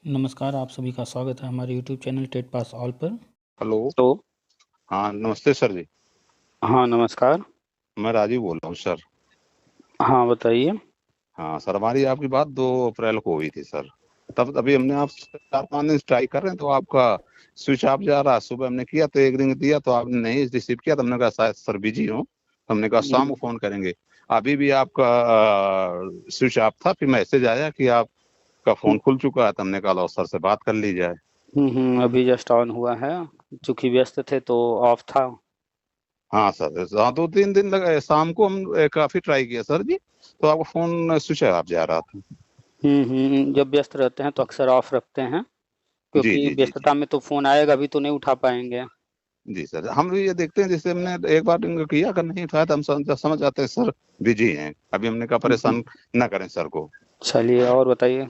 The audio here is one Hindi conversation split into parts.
नमस्कार, आप सभी का स्वागत है हमारे YouTube channel TET pass all पर। हेलो। तो हाँ, नमस्ते सर जी। हाँ, नमस्कार। मैं राजीव बोल रहा हूँ सर। हाँ, बताइए। हाँ सर, हमारी आपकी बात 2 अप्रैल को हुई थी सर। तब अभी हमने आपसे 4-5 दिन से ट्राई कर रहे हैं, तो आपका स्विच ऑफ जा रहा है। सुबह हमने किया तो एक रिंग दिया, तो आपने नहीं रिसीव किया, तो हमने कहा शायद सर बिजी हो। हमने कहा शाम को फोन करेंगे। अभी भी आपका स्विच ऑफ था, फिर मैसेज आया कि आपका फोन खुल चुका है, तो हमने कहा लो सर से बात कर ली जाए। अभी जस्ट ऑन हुआ है। चूंकि व्यस्त थे तो ऑफ था। हाँ सर, हाँ 2-3 दिन लगे। शाम को हम काफी ट्राई किया सर जी, तो आपका फोन स्विच ऑफ जा रहा था। जब व्यस्त रहते हैं तो अक्सर ऑफ रखते हैं, जी क्योंकि जी जी जी व्यस्तता में तो फोन आएगा अभी तो नहीं उठा पाएंगे। जी सर, हम भी ये देखते हैं, जैसे हमने एक बार इनको किया, अगर नहीं उठाया तो हम समझ जाते हैं सर बिजी हैं। अभी हमने कहा परेशान ना करें सर को। चलिए, और बताइए।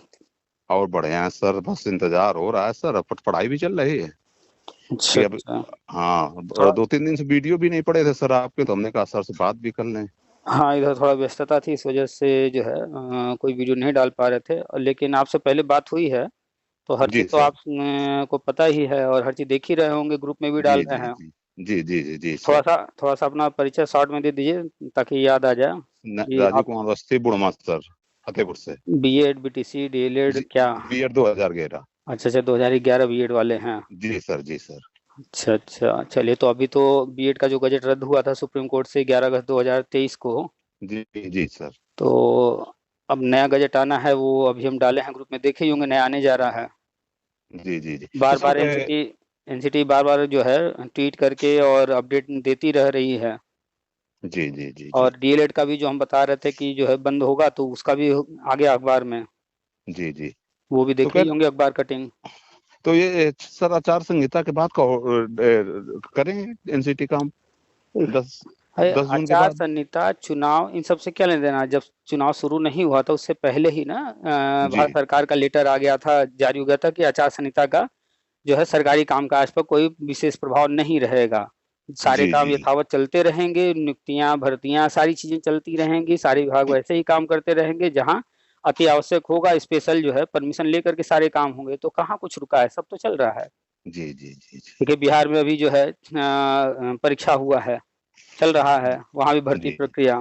और बढ़िया है सर, बस इंतजार हो रहा है सर। अब पढ़ाई भी चल रही है अच्छा कि अब। अच्छा। हाँ, थोड़ा 2-3 दिन से वीडियो भी नहीं पड़े थे सर आपके, तो हमने कहा सर से बात भी कर लें। हाँ, इधर थोड़ा व्यस्तता थी, इस वजह से जो है कोई वीडियो नहीं डाल पा रहे थे। लेकिन आपसे पहले बात हुई है तो हर जी चीज़ तो सर। आप को पता ही है, और हर चीज़ देख ही रहे होंगे, ग्रुप में भी जी डाल रहे जी हैं। जी जी जी जी जी थोड़ा सर। सा थोड़ा सा अपना परिचय शॉर्ट में दे दीजिए ताकि याद आ जाए कि राजीव आप कुमार अवस्थी, बुढ़मा सर, फतेहपुर से। बीएड, बीटीसी, डीएलएड जी, क्या? B Ed 2011। अच्छा अच्छा, 2011 बीएड वाले हैं। जी सर, जी सर। अच्छा अच्छा, चलिए। तो अभी तो बीएड का जो गजट रद्द हुआ था सुप्रीम कोर्ट से 11 अगस्त 2023 को, जी जी सर। तो अब नया गजट आना है, वो अभी हम डाले हैं ग्रुप में, देखे ही होंगे, नया आने जा रहा है। जी जी जी तो बार सर बार एनसीटी बार बार जो है ट्वीट करके और अपडेट देती रह रही है। जी जी जी जी और डीएलएड का भी जो हम बता रहे थे कि जो है बंद होगा, तो उसका भी आ गया अखबार में, जी जी। वो भी तो देखे ही होंगे अखबार कटिंग। तो ये सर आचार संहिता के बाद का करेंगे एनसीटी काम 10 है 10 जून के आचार बाद। संहिता, चुनाव, इन सब से क्या लेना देना? जब चुनाव शुरू नहीं हुआ था उससे पहले ही ना जी भारत सरकार का लेटर आ गया था, जारी हो गया था कि आचार संहिता का जो है सरकारी कामकाज पर कोई विशेष प्रभाव नहीं रहेगा। सारे जी काम जी यथावत चलते रहेंगे, नियुक्तियां, भर्तियां, सारी चीजें चलती रहेंगी, सारे विभाग वैसे ही काम करते रहेंगे। जहां अति आवश्यक होगा, स्पेशल जो है परमिशन लेकर के सारे काम होंगे। तो कहाँ कुछ रुका है, सब तो चल रहा है। जी जी जी जी देखिए, बिहार में अभी जो है परीक्षा हुआ है, चल रहा है, वहां भी भर्ती जी प्रक्रिया।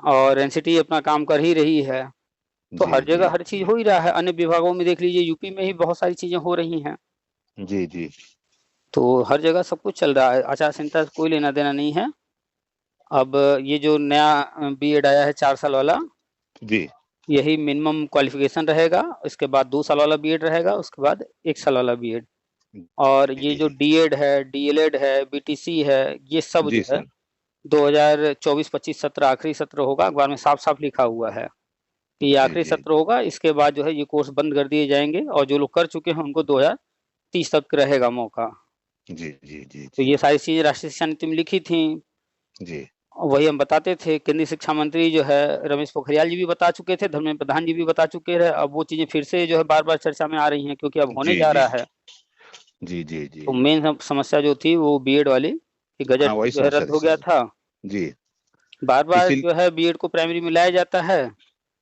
और एनसीटी अपना काम कर ही रही है। तो जी हर जी जगह हर चीज हो ही रहा है। अन्य विभागों में देख लीजिए, यूपी में ही बहुत सारी चीजें हो रही हैं। जी जी तो हर जगह सब कुछ चल रहा है, आचार संहिता से कोई लेना देना नहीं है। अब ये जो नया बीएड आया है 4 साल वाला, जी यही मिनिमम क्वालिफिकेशन रहेगा। इसके बाद 2 साल वाला बीएड रहेगा, उसके बाद 1 साल वाला बीएड। और ये जो डीएड है, डीएलएड है, बीटीसी है, ये सब जी जो है सर। 2024, 25 सत्र आखिरी सत्र होगा। अखबार में साफ साफ लिखा हुआ है कि ये जी आखिरी जी सत्र होगा। इसके बाद जो है ये कोर्स बंद कर दिए जाएंगे, और जो लोग कर चुके हैं उनको 2030 तक रहेगा मौका। जी जी जी तो जी ये सारी चीजें राष्ट्रीय शिक्षा नीति में लिखी थी। जी वही हम बताते थे, केंद्रीय शिक्षा मंत्री जो है रमेश पोखरियाल जी भी बता चुके थे, धर्मेंद्र प्रधान जी भी बता चुके हैं। अब वो चीजें फिर से जो है बार बार चर्चा में आ रही हैं, क्योंकि अब होने जी जा जी रहा है। जी जी जी तो मेन समस्या जो थी वो बीएड वाली, कि हाँ, गजट वही जो है समस्या रद्द थी हो गया सर। था। जी। बार बार इसी जो है बीएड को प्राइमरी में लाया जाता है,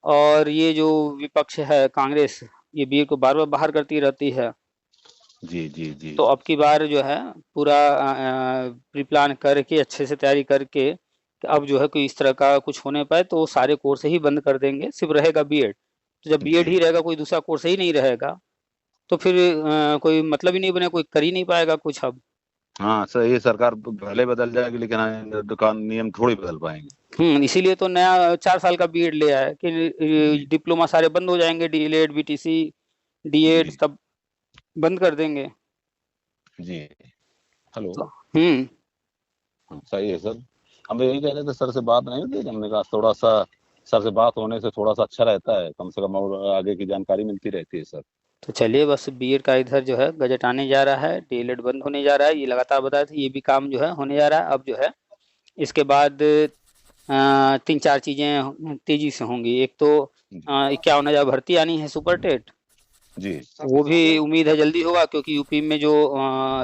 और ये जो विपक्ष है कांग्रेस, ये बीएड को बार बार बाहर करती रहती है। जी जी जी तो अब की बार जो है पूरा प्री प्लान करके, अच्छे से तैयारी करके, कि अब जो है कोई इस तरह का कुछ होने पाए तो वो सारे कोर्स ही बंद कर देंगे, सिर्फ रहेगा बीएड। तो जब बीएड जी ही रहेगा, कोई दूसरा कोर्स ही नहीं रहेगा, तो फिर कोई मतलब ही नहीं बने, कोई कर ही नहीं पाएगा कुछ अब। हाँ सर, ये सरकार भले बदल जाएगी, लेकिन हाँ, दुकान नियम थोड़ी बदल पाएंगे। इसीलिए तो नया 4 साल का बीएड ले आया कि जी डिप्लोमा सारे बंद हो जाएंगे, डीएलएड, बीटीसी, डीएड जी सब बंद कर देंगे। जी। हेलो। तो हाँ, सही है सर। हम यही कह रहे थे, सर से बात नहीं होती, हमने कहा थोड़ा सा सर से बात होने से थोड़ा सा अच्छा रहता है, कम से कम और आगे की जानकारी मिलती रहती है सर। तो चलिए, बस बीएड का इधर जो है गजट आने जा रहा है, डीएलएड बंद होने जा रहा है, ये लगातार बताए थे, ये भी काम जो है होने जा रहा है। अब जो है इसके बाद 3-4 चीजें तेजी से होंगी। एक तो जी 51,000 भर्ती आनी है सुपर टेट, जी वो भी उम्मीद है जल्दी होगा, क्योंकि यूपी में जो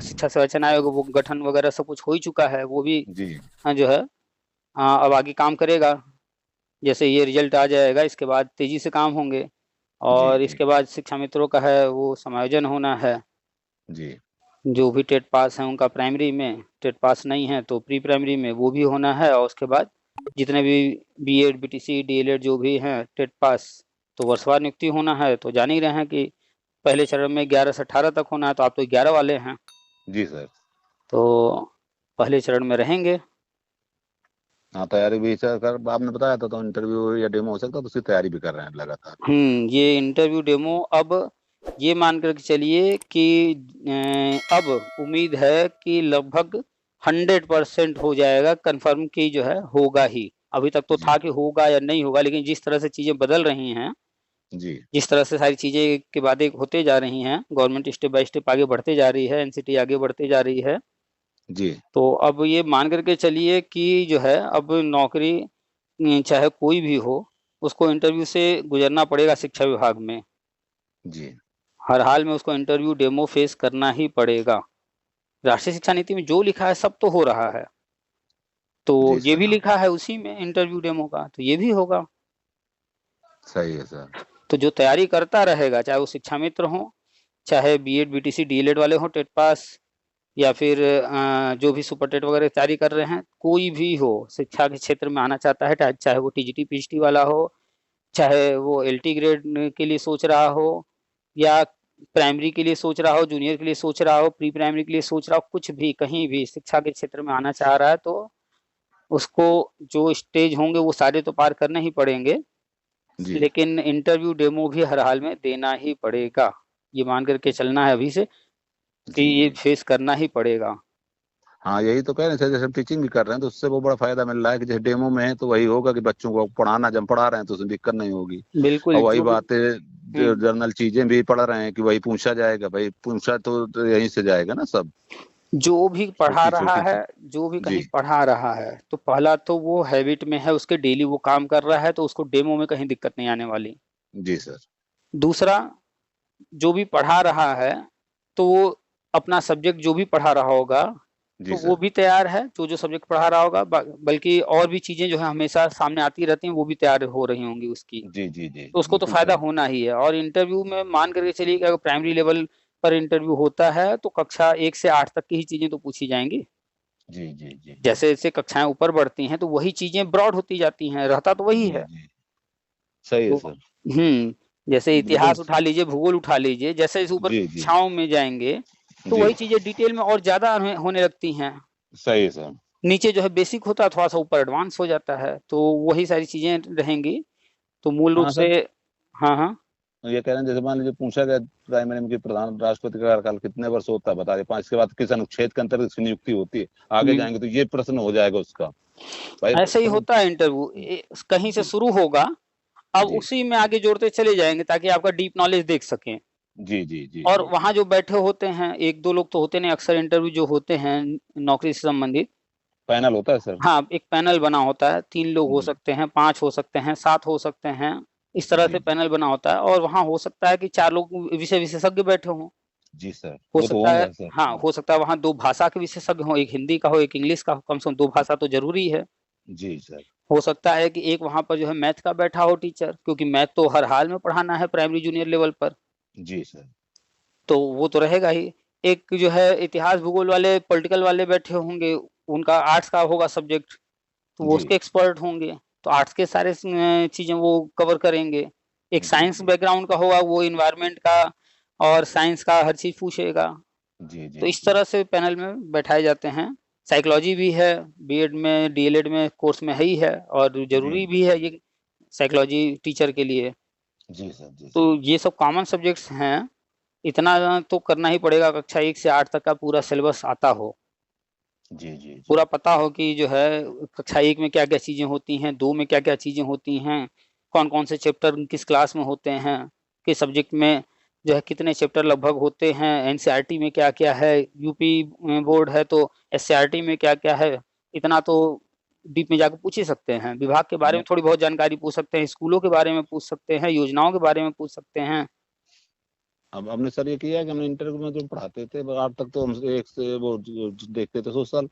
शिक्षा सर्वेक्षण आयोग वो गठन वगैरह सब कुछ हो ही चुका है, वो भी जी जो है अब आगे काम करेगा। जैसे ये रिजल्ट आ जाएगा, इसके बाद तेजी से काम होंगे। और जी इसके बाद शिक्षा मित्रों का है वो समायोजन होना है। जी जो भी टेट पास हैं उनका प्राइमरी में, टेट पास नहीं है तो प्री प्राइमरी में वो भी होना है। और उसके बाद जितने भी बीएड बीटीसी डीएलएड जो भी हैं टेट पास, तो वर्षवार नियुक्ति होना है। तो जान ही रहे हैं कि पहले चरण में 11 से 18 तक होना है, तो आप तो 11 वाले हैं, जी सर। तो पहले चरण में रहेंगे। हाँ, तैयारी भी सर कर आपने बताया था, तो इंटरव्यू या डेमो हो सकता, तो उसकी तैयारी भी कर रहे हैं लगातार। ये इंटरव्यू डेमो अब ये मान कर के चलिए कि अब उम्मीद है कि लगभग 100% हो जाएगा, कंफर्म की जो है होगा ही। अभी तक तो जी था कि होगा या नहीं होगा, लेकिन जिस तरह से चीजें बदल रही हैं, जी जिस तरह से सारी चीजें एक के बाद एक होते जा रही हैं, गवर्नमेंट स्टेप बाय स्टेप आगे बढ़ते जा रही है, एनसीटी आगे बढ़ते जा रही है, जी तो अब ये मान करके चलिए कि जो है अब नौकरी चाहे कोई भी हो, उसको इंटरव्यू से गुजरना पड़ेगा शिक्षा विभाग में। जी हर हाल में उसको इंटरव्यू डेमो फेस करना ही पड़ेगा। राष्ट्रीय शिक्षा नीति में जो लिखा है सब तो हो रहा है, तो जी ये सर। भी हाँ, लिखा है उसी में इंटरव्यू डेमो का, तो ये भी होगा। सही है सर। तो जो तैयारी करता रहेगा, चाहे वो शिक्षा मित्र हो, चाहे बीएड बीटीसी डीएलएड वाले हो टेट पास, या फिर जो भी सुपर टेट वगैरह तैयारी कर रहे हैं, कोई भी हो शिक्षा के क्षेत्र में आना चाहता है, चाहे वो टीजीटी पीएचडी वाला हो, चाहे वो एलटी ग्रेड के लिए सोच रहा हो, या प्राइमरी के लिए सोच रहा हो, जूनियर के लिए सोच रहा हो, प्री प्राइमरी के लिए सोच रहा हो, कुछ भी कहीं भी शिक्षा के क्षेत्र में आना चाह रहा है, तो उसको जो स्टेज होंगे वो सारे तो पार करने ही पड़ेंगे, जी लेकिन इंटरव्यू डेमो भी हर हाल में देना ही पड़ेगा। ये मान करके चलना है अभी से कि जी ये जी। फेस करना ही पड़ेगा। हाँ, यही तो कह रहे थे, जैसे हम टीचिंग भी कर रहे हैं तो उससे वो बड़ा फायदा मिल रहा है कि जैसे डेमो में है तो वही होगा कि बच्चों को पढ़ाना, जब पढ़ा रहे हैं तो उसमें दिक्कत नहीं होगी। और बिल्कुल वही जो भी बात है, जो हम्म जर्नल चीजें भी पढ़ रहे हैं कि वही पूछा जाएगा, भाई पूछा तो यहीं से जाएगा ना सब। जो भी पढ़ा छोटी रहा छोटी है, चीज। जो भी जी कहीं पढ़ा रहा है, तो पहला तो वो हैबिट में है, उसके डेली वो काम कर रहा है, तो उसको डेमो में कहीं दिक्कत नहीं आने वाली। जी सर। दूसरा, जो भी पढ़ा रहा है, तो वो अपना सब्जेक्ट जो भी पढ़ा रहा होगा, जी तो वो सर। भी तैयार है, जो जो सब्जेक्ट पढ़ा रहा होगा, बल्कि और भी चीजें जो है हमेशा सामने आती रहती हैं, वो भी तैयार हो रही होंगी उसकी, जी जी जी, तो उसको तो बिल्कुल फायदा सही। होना ही है। और इंटरव्यू में मान करके चलिए कि अगर प्राइमरी लेवल पर इंटरव्यू होता है, तो कक्षा 1 से 8 तक की ही चीजें तो पूछी जाएंगी। जी जी जी जैसे जैसे कक्षाएं ऊपर बढ़ती हैं, तो वही चीजें ब्रॉड होती जाती हैं, रहता तो वही जी है। जी, सही है तो सर। जैसे बिल्कुल। इतिहास उठा लीजिए, भूगोल उठा लीजिए, जैसे जैसे ऊपर जी जी कक्षाओं में जाएंगे, तो जी, वही चीजें डिटेल में और ज्यादा होने लगती हैं। सही है सर। नीचे जो है बेसिक होता है, थोड़ा सा ऊपर एडवांस हो जाता है, तो वही सारी चीजें रहेंगी। तो मूल रूप हाँ से सर, हाँ हाँ ये कह रहे हैं जैसे मान लीजिए पूछा गया प्राइमरी में कि प्रधान राष्ट्रपति का कार्यकाल कितने वर्ष होता है, बता दें 5, के बाद किस अनुच्छेद के अंतर्गत इसकी नियुक्ति होती है, आगे हम्म, जाएंगे तो ये प्रश्न हो जाएगा उसका। भाई ऐसे ही प्रश्न। होता है इंटरव्यू, कहीं से जी शुरू होगा, अब जी उसी में आगे जोड़ते चले जाएंगे ताकि आपका डीप नॉलेज देख सकें। जी जी जी और जी, वहां जो बैठे होते हैं, एक दो लोग तो होते नहीं, अक्सर इंटरव्यू जो होते हैं नौकरी से संबंधित, पैनल होता है सर। हाँ एक पैनल बना होता है, 3 लोग हो जी सकते हैं, 5 हो सकते हैं, 7 हो सकते हैं, इस तरह जी से जी पैनल बना होता है। और वहां हो सकता है कि 4 लोग विषय विशेषज्ञ बैठे हों, जी सर, हो वो तो सकता है, होंगे सर। हाँ हो सकता है वहां 2 भाषा के विशेषज्ञ हों, एक हिंदी का हो एक इंग्लिश का हो, कम से कम 2 भाषा तो जरूरी है। जी सर। हो सकता है कि एक वहां पर जो है मैथ का बैठा हो टीचर, क्योंकि मैथ तो हर हाल में पढ़ाना है प्राइमरी जूनियर लेवल पर, जी सर। तो वो तो रहेगा ही। एक जो है इतिहास भूगोल वाले पॉलिटिकल वाले बैठे होंगे, उनका आर्ट्स का होगा सब्जेक्ट, तो वो जी उसके एक्सपर्ट होंगे, तो आर्ट्स के सारे चीजें वो कवर करेंगे। एक जी साइंस जी बैकग्राउंड का होगा, वो इन्वायरमेंट का और साइंस का हर चीज पूछेगा। जी तो जी इस जी तरह से पैनल में बैठाए जाते हैं। साइकोलॉजी भी है, बीएड में डीएलएड में कोर्स में है ही है, और जी जरूरी भी है ये साइकोलॉजी टीचर के लिए। जी सर। जी तो सर। ये सब कॉमन सब्जेक्ट्स हैं, इतना तो करना ही पड़ेगा, कक्षा 1 से 8 तक का पूरा सिलेबस आता हो, जी जी जी पूरा पता हो कि जो है कक्षा 1 में क्या क्या चीजें होती हैं, 2 में क्या क्या चीजें होती हैं, कौन कौन से चैप्टर किस क्लास में होते हैं, किस सब्जेक्ट में जो है कितने चैप्टर लगभग होते हैं, एनसीईआरटी में क्या क्या है, यूपी बोर्ड है तो एससीईआरटी में क्या क्या है। इतना तो डीप में जाकर पूछ ही सकते हैं, विभाग के बारे में नहीं, थोड़ी बहुत जानकारी पूछ सकते हैं, स्कूलों के बारे में पूछ सकते हैं, योजनाओं के बारे में पूछ सकते हैं। अब हमने सर ये किया है कि हमने इंटरव्यू में जो पढ़ाते थे, अब तक तो हम एक से वो देखते थे सोशल,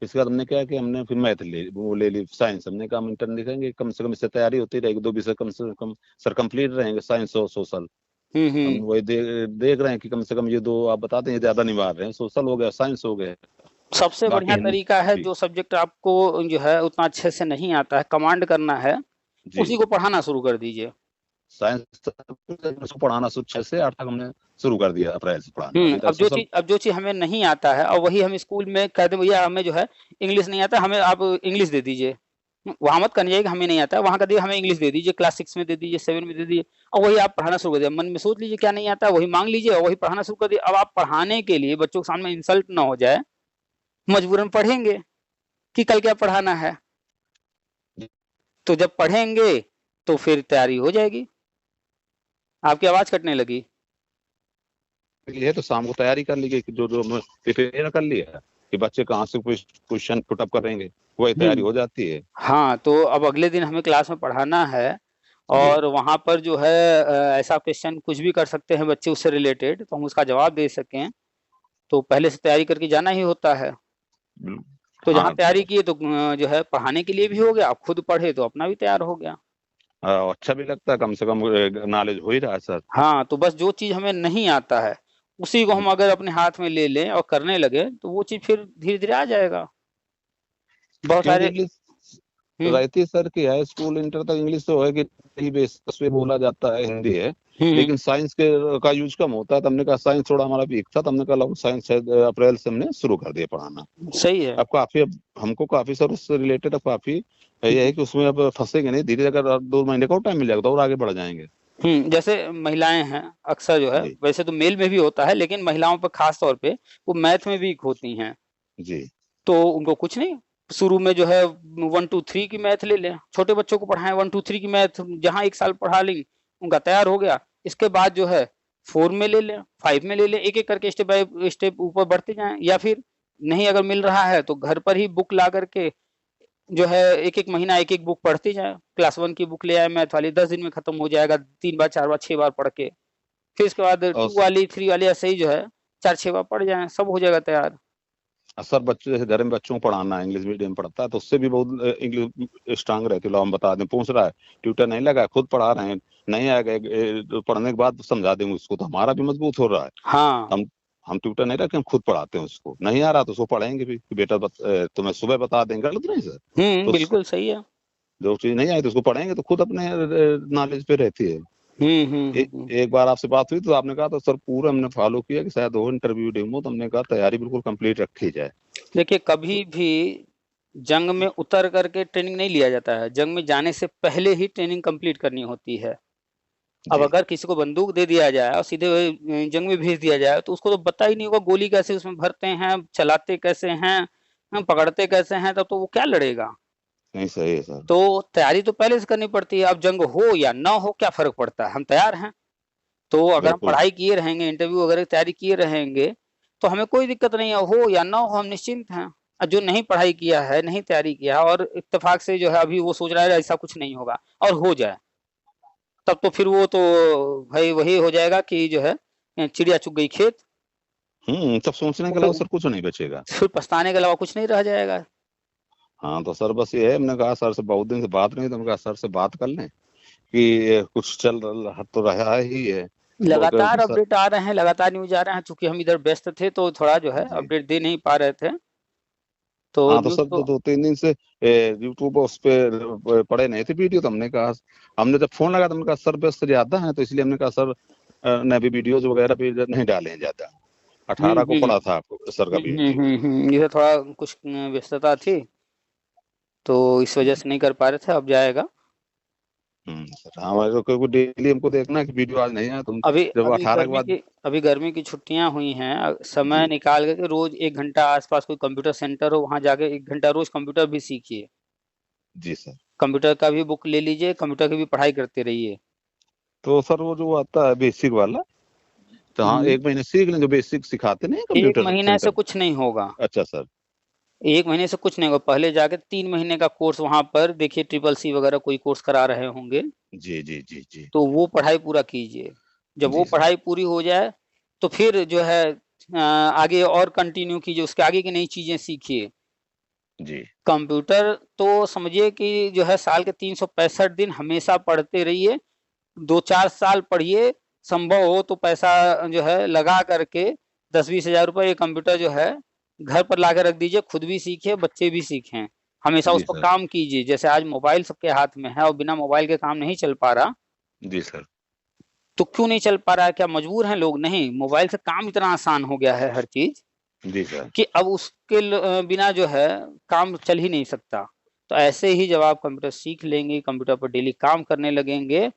इसके बाद हमने क्या कि हमने फिर मैथ वो ले ली, साइंस। हमने कहा हम इंटर लिखेंगे, कम से कम इससे तैयारी होती रहेगी, 2 विषय कम से कम सर कंप्लीट रहेंगे, साइंस और सोशल। हम वही देख रहे हैं कि कम से कम ये 2 आप बता दें, ये ज्यादा नहीं मार रहे हैं, सोशल हो गया, साइंस हो गया। सबसे बाकी बढ़िया तरीका है, जी जो सब्जेक्ट आपको जो है उतना अच्छे से नहीं आता है, कमांड करना है, जी उसी को पढ़ाना शुरू कर दीजिए। साइंस उसको पढ़ाना 6 से 8 तक हमने शुरू कर दिया अप्रैल से पढ़ाना। नहीं तो सोशल अब जो चीज हमें नहीं आता है और वही हम स्कूल में कहते हैं भैया हमें जो है इंग्लिश नहीं आता, हमें आप इंग्लिश दे दीजिए, वहां मत करिए कि हमें नहीं आता, वहां का दिए हमें इंग्लिश दे दीजिए, क्लास 6 में दे दीजिए, 7 में दे दीजिए, और वही आप पढ़ाना शुरू कर दीजिए। मन में सोच लीजिए क्या नहीं आता, वही मांग लीजिए और वही पढ़ाना शुरू कर दीजिए। अब आप पढ़ाने के लिए बच्चों के सामने इंसल्ट ना हो जाए, मजबूरन पढ़ेंगे कि कल क्या पढ़ाना है, तो जब पढ़ेंगे तो फिर तैयारी हो जाएगी। आपकी आवाज कटने लगी। ये तो शाम को तैयारी कर ली कि जो जो प्रिपेयर कर लिया कि बच्चे कहाँ से क्वेश्चन पुट अप करेंगे, वही तैयारी हो जाती है। हाँ, तो अब अगले दिन हमें क्लास में पढ़ाना है और वहां पर जो है ऐसा क्वेश्चन कुछ भी कर सकते हैं बच्चे उससे रिलेटेड, तो हम उसका जवाब दे सकें, तो पहले से तैयारी करके जाना ही होता है। तो जहाँ तैयारी किए तो जो है पढ़ाने के लिए भी हो गया, आप खुद पढ़े तो अपना भी तैयार हो गया। अच्छा भी लगता है, कम से कम नॉलेज हो ही रहा है सर। हाँ, तो बस जो चीज हमें नहीं आता है उसी को हम अगर अपने हाथ में ले लें और करने लगे तो वो चीज फिर धीरे धीरे आ जाएगा। बहुत सारे इंग्लिश रहती है सर कि हाई स्कूल इंटर तक इंग्लिश तो है कि बेसिस पे बोला जाता है, हिंदी है, लेकिन साइंस के का यूज कम होता है। तो हमने कहा साइंस थोड़ा हमारा वीक था, तो हमने कहा साइंस अप्रैल से हमने शुरू कर दिया पढ़ाना। सही है। अब काफी हमको काफी सर उससे रिलेटेड अब काफी ये है कि उसमें अब फंसेंगे नहीं, धीरे अगर 2 महीने का टाइम मिल जाएगा तो और आगे बढ़ जाएंगे। जैसे महिलाएं हैं अक्सर जो है, वैसे तो मेल में भी होता है लेकिन महिलाओं पर खास तौर पे वो मैथ में वीक होती हैं जी, तो उनको कुछ नहीं, शुरू में जो है 1 2 3 की मैथ ले लें, छोटे बच्चों को पढ़ाएं 1 2 3 की मैथ, जहां 1 साल पढ़ा ली उनका तैयार हो गया। इसके बाद जो है 4 में ले लें, 5 में ले लें, एक एक करके स्टेप बाय स्टेप ऊपर बढ़ते जाएं। या फिर नहीं अगर मिल रहा है तो घर पर ही बुक ला करके जो है एक एक महीना एक एक बुक पढ़ती जाए। क्लास 1 की बुक ले आए मैथ वाली, 10 दिन में खत्म हो जाएगा, 3 बार 4 बार 6 बार पढ़ के। फिर इसके बाद 2 वाली 3 वाली ऐसे ही जो है 4-6 बार पढ़ जाए, सब हो जाएगा तैयार। सर बच्चे जैसे घर में बच्चों को पढ़ाना है, इंग्लिश मीडियम पढ़ता है, तो उससे भी बहुत इंग्लिश स्ट्रांग रहती है। लो हम बता दें, पूछ रहा है, ट्यूटर नहीं लगा, खुद पढ़ा रहे हैं, नहीं आएगा पढ़ने के बाद समझा देंगे उसको, तो हमारा भी मजबूत हो रहा है। हाँ, हम ट्यूटर नहीं रखे, हम खुद पढ़ाते हैं उसको, नहीं आ रहा तो उसको पढ़ाएंगे भी कि बेटा तुम्हें सुबह बता देंगे, गलत नहीं सर। तो बिल्कुल सही है। जो चीज नहीं आई तो उसको पढ़ेंगे तो खुद अपने नॉलेज पे रहती है। हम्म। एक बार आपसे बात हुई तो आपने कहा तो सर पूरा हमने फॉलो किया कि शायद हो इंटरव्यू डेमो, तो हमने कहा तैयारी बिल्कुल कंप्लीट रखी जाए। देखिए कभी भी जंग में उतर करके ट्रेनिंग नहीं लिया जाता है, जंग में जाने से पहले ही ट्रेनिंग कंप्लीट करनी होती है। अब अगर किसी को बंदूक दे दिया जाए और सीधे जंग में भेज दिया जाए तो उसको तो पता ही नहीं होगा गोली कैसे उसमें भरते हैं, चलाते कैसे हैं, पकड़ते कैसे हैं, तब तो वो क्या लड़ेगा। नहीं सही है सर। तो तैयारी तो पहले से करनी पड़ती है। अब जंग हो या ना हो क्या फर्क पड़ता है, हम तैयार हैं। तो अगर हम पढ़ाई किए रहेंगे, इंटरव्यू वगैरह की तैयारी किए रहेंगे तो हमें कोई दिक्कत नहीं है, हो या ना हो हम निश्चिंत हैं। और जो नहीं पढ़ाई किया है, नहीं तैयारी किया है और इत्तेफाक से जो है अभी वो सोच रहा है ऐसा कुछ नहीं होगा और हो जाए, तब तो फिर वो तो भाई वही हो जाएगा कि जो है चिड़िया चुग गई खेत। तब सोचने के अलावा सर कुछ नहीं बचेगा, फिर पछताने के अलावा कुछ नहीं रह जाएगा। हाँ तो सर बस ये है, हमने कहा सर से बहुत दिन से बात नहीं, तो हमने कहा सर से बात कर लें कि कुछ चल रहा तो रहा ही है। लगातार अपडेट आ रहे हैं, लगातार न्यूज आ रहे हैं, चूंकि हम इधर व्यस्त थे तो थोड़ा जो है अपडेट दे नहीं पा रहे थे। तो हाँ तो सर तो 2-3 दिन से यूट्यूब उस पे पड़े नहीं थे वीडियो, तो हमने कहा, हमने जब फोन लगा तो हमने कहा सर व्यस्त ज्यादा है, तो इसलिए हमने कहा सर ने अभी वीडियोज वगैरह पे नहीं डाले हैं ज्यादा। 18 को पड़ा था आपको सर का वीडियो। ये थोड़ा कुछ व्यस्तता थी तो इस वजह से नहीं कर पा रहे थे, अब जाएगा। सर हमारे को डेली हमको देखना है कि वीडियो आज नहीं आया, तुम अभी जब 18 के बाद अभी गर्मी की छुट्टियां हुई हैं, समय निकाल करके रोज 1 घंटा आसपास कोई कंप्यूटर सेंटर हो वहां जाके 1 घंटा रोज कंप्यूटर भी सीखिए। जी सर, कंप्यूटर का भी बुक ले लीजिए, कंप्यूटर की भी पढ़ाई करते रहिए। तो सर वो जो आता है बेसिक वाला, तो हाँ 1 महीने सीख लें, जो बेसिक सिखाते नहीं कंप्यूटर 1 महीने से कुछ नहीं होगा। अच्छा सर, 1 महीने से कुछ नहीं होगा, पहले जाके 3 महीने का कोर्स वहां पर देखिए, CCC वगैरह कोई कोर्स करा रहे होंगे, जी जी जी जी, तो वो पढ़ाई पूरा कीजिए। जब वो पढ़ाई पूरी हो जाए तो फिर जो है आगे और कंटिन्यू कीजिए, उसके आगे की नई चीजें सीखिए। जी कंप्यूटर तो समझिए कि जो है साल के 365 दिन हमेशा पढ़ते रहिए, 2-4 साल पढ़िए, संभव हो तो पैसा जो है लगा करके 10-20 हज़ार रुपए ये कंप्यूटर जो है घर पर लाके रख दीजिए, खुद भी सीखिए, बच्चे भी सीखें। हमेशा जी उस पर सर। काम कीजिए, जैसे आज मोबाइल सबके हाथ में है और बिना मोबाइल के काम नहीं चल पा रहा, जी सर। तो क्यों नहीं चल पा रहा है? क्या मजबूर हैं लोग? नहीं, मोबाइल से काम इतना आसान हो गया है हर चीज़ जी सर। कि अब उसके बिना जो है काम चल ही नहीं सकता। तो ऐसे ही जब आप कंप्यूटर सीख लेंगे, कंप्यूटर पर डेली काम करने लगेंगे,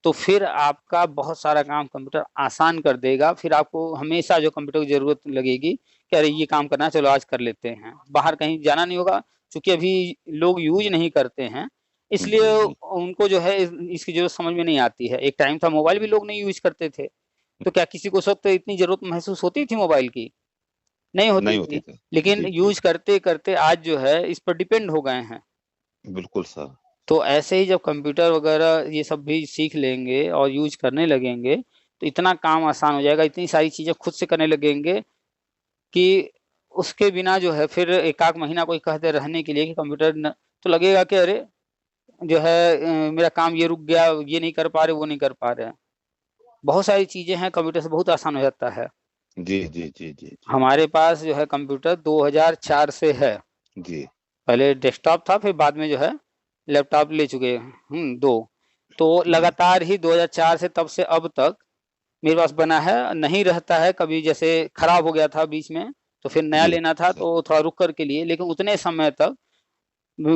तो फिर आपका बहुत सारा काम कंप्यूटर आसान कर देगा। फिर आपको हमेशा जो कंप्यूटर की ज़रूरत लगेगी कि अरे ये काम करना है, चलो आज कर लेते हैं। बाहर कहीं जाना नहीं होगा, चूँकि अभी लोग यूज़ नहीं करते हैं, इसलिए जी जी उनको जो है इसकी ज़रूरत समझ में नहीं आती है। एक टाइम था मोबाइल भी लोग नहीं यूज़ करते थे, तो क्या किसी को उस वक़्त इतनी ज़रूरत महसूस होती थी मोबाइल की? नहीं होती नहीं होती थी, सर। लेकिन जी जी यूज़ करते-करते आज जो है इस पर डिपेंड हो गए हैं। बिल्कुल सर। तो ऐसे ही जब कंप्यूटर वगैरह ये सब भी सीख लेंगे और यूज़ करने लगेंगे, तो इतना काम आसान हो जाएगा, इतनी सारी चीज़ें खुद से करने लगेंगे कि उसके बिना जो है फिर 1 आध महीना कोई कह दे रहने के लिए कि कंप्यूटर न तो लगेगा कि अरे! जो है मेरा काम ये रुक गया, ये नहीं कर पा रहे, वो नहीं कर पा रहे हैं। बहुत सारी चीज़ें हैं कंप्यूटर से बहुत आसान हो जाता है। जी जी जी जी जी हमारे पास जो है कंप्यूटर 2004 से है। जी पहले डेस्कटॉप था, फिर बाद में जो है लैपटॉप ले चुके 2। तो जी लगातार ही 2004 से तब से अब तक मेरे पास बना है, नहीं रहता है, कभी जैसे खराब हो गया था बीच में, तो फिर नया जी लेना था सर। तो थोड़ा रुक कर के लिए, लेकिन उतने समय तक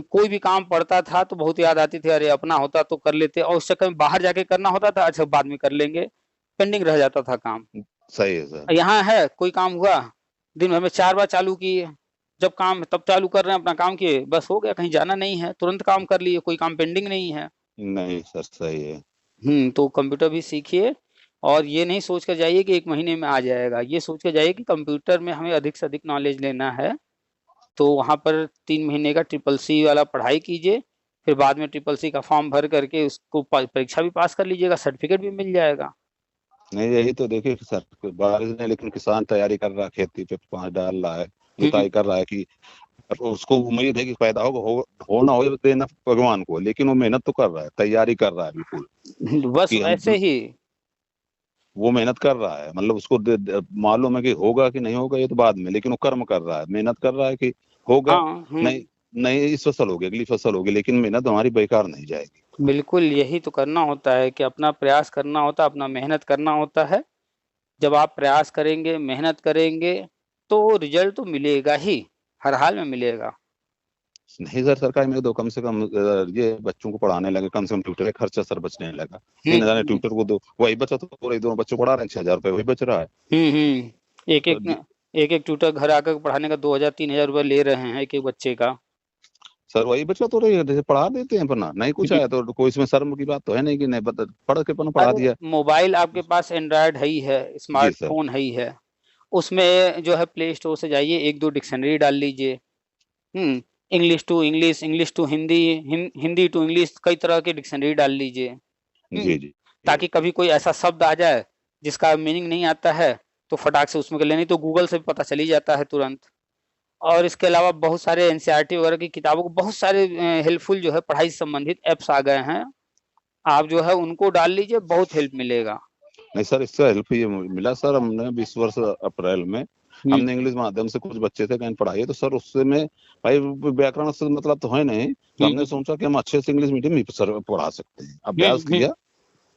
कोई भी काम पड़ता था तो बहुत याद आती थी, अरे अपना होता तो कर लेते और उस चक्कर में बाहर जाके करना होता था, अच्छा बाद में कर लेंगे, पेंडिंग रह जाता था काम। सही है सर। यहाँ है कोई काम हुआ, दिन भर में 4 बार चालू किए, जब काम है तब चालू कर रहे हैं, अपना काम किए, बस हो गया, कहीं जाना नहीं है, तुरंत काम कर लिए, कोई काम पेंडिंग नहीं है। नहीं सर सही है। तो कंप्यूटर भी सीखिए और ये नहीं सोच कर जाइए कि 1 महीने में आ जाएगा, ये सोच के जाइए कि कंप्यूटर में हमें अधिक से अधिक नॉलेज लेना है, तो वहाँ पर 3 महीने का ट्रिपल सी वाला पढ़ाई कीजिए, फिर बाद में ट्रिपल सी का फॉर्म भर करके उसको प परीक्षा भी पास कर लीजिएगा, सर्टिफिकेट भी मिल जाएगा। नहीं यही तो देखिए कि सर बारिश ने लेकिन किसान तैयारी कर रहा है, खेती पे पानी डाल रहा है, हुँ, जुताई कर रहा है कि अब उसको उम्मीद है कि पैदा हो ना हो देना भगवान को, लेकिन वो मेहनत तो कर रहा है, तैयारी कर रहा है बिल्कुल बस कि हम वैसे ही वो मेहनत कर रहा है, मतलब उसको मालूम है कि होगा कि नहीं होगा ये तो बाद में, लेकिन वो कर्म कर रहा है, मेहनत कर रहा है कि होगा। हाँ, नहीं नहीं इस फसल होगी, अगली फसल होगी, लेकिन मेहनत हमारी बेकार नहीं जाएगी। बिल्कुल यही तो करना होता है कि अपना प्रयास करना होता है, अपना मेहनत करना होता है। जब आप प्रयास करेंगे, मेहनत करेंगे, तो रिज़ल्ट तो मिलेगा ही, हर हाल में मिलेगा। नहीं सर सरकार में तो कम से कम ये बच्चों को पढ़ाने लगे, कम से कम ट्यूटर का खर्चा सर बचने लगा। हुँ, 3,000 हुँ। ट्यूटर को दो, वही बचा तो पूरे दोनों बच्चों को पढ़ा रहे हैं, 6,000 रुपये वही बच रहा है। तो एक-एक ट्यूटर घर आकर पढ़ाने का 2,000-3,000 रुपए ले रहे हैं एक-एक बच्चे का। सर वही बचा तो रही है, जैसे पढ़ा देते हैं अपना, नहीं कुछ आया तो कोई इसमें शर्म की बात तो है नहीं कि नहीं पढ़ के अपना पढ़ा अरे! दिया। मोबाइल आपके पास एंड्रॉयड है ही है, जी सर। स्मार्टफ़ोन है ही है। उसमें जो है प्ले स्टोर से जाइए, 1-2 डिक्शनरी डाल लीजिए। हुँ, English to Hindi, Hindi to English, कई तरह की डिक्शनरी डाल लीजिए। जी जी जी ताकि कभी कोई ऐसा शब्द आ जाए, जिसका मीनिंग नहीं आता है, तो फटाक से उसमें कर लें, नहीं तो गूगल से भी पता चल ही जाता है तुरंत। और इसके अलावा बहुत सारे एनसीईआरटी वगैरह की किताबों को बहुत सारे हेल्पफुल जो है पढ़ाई से संबंधित ऐप्स आ गए हैं। आप जो है उनको डाल लीजिए, बहुत हेल्प मिलेगा। नहीं सर इससे हेल्प ये मिला सर, हमने 20 वर्ष अप्रैल में हुँ, हमने इंग्लिश माध्यम से कुछ बच्चे थे कहीं पढ़ाई है, तो सर उससे में भाई व्याकरण से मतलब तो है नहीं, तो हुँ, हमने हुँ, सोचा कि हम अच्छे से इंग्लिश मीडियम ही सर पढ़ा सकते हैं, हुँ, अभ्यास हुँ। किया।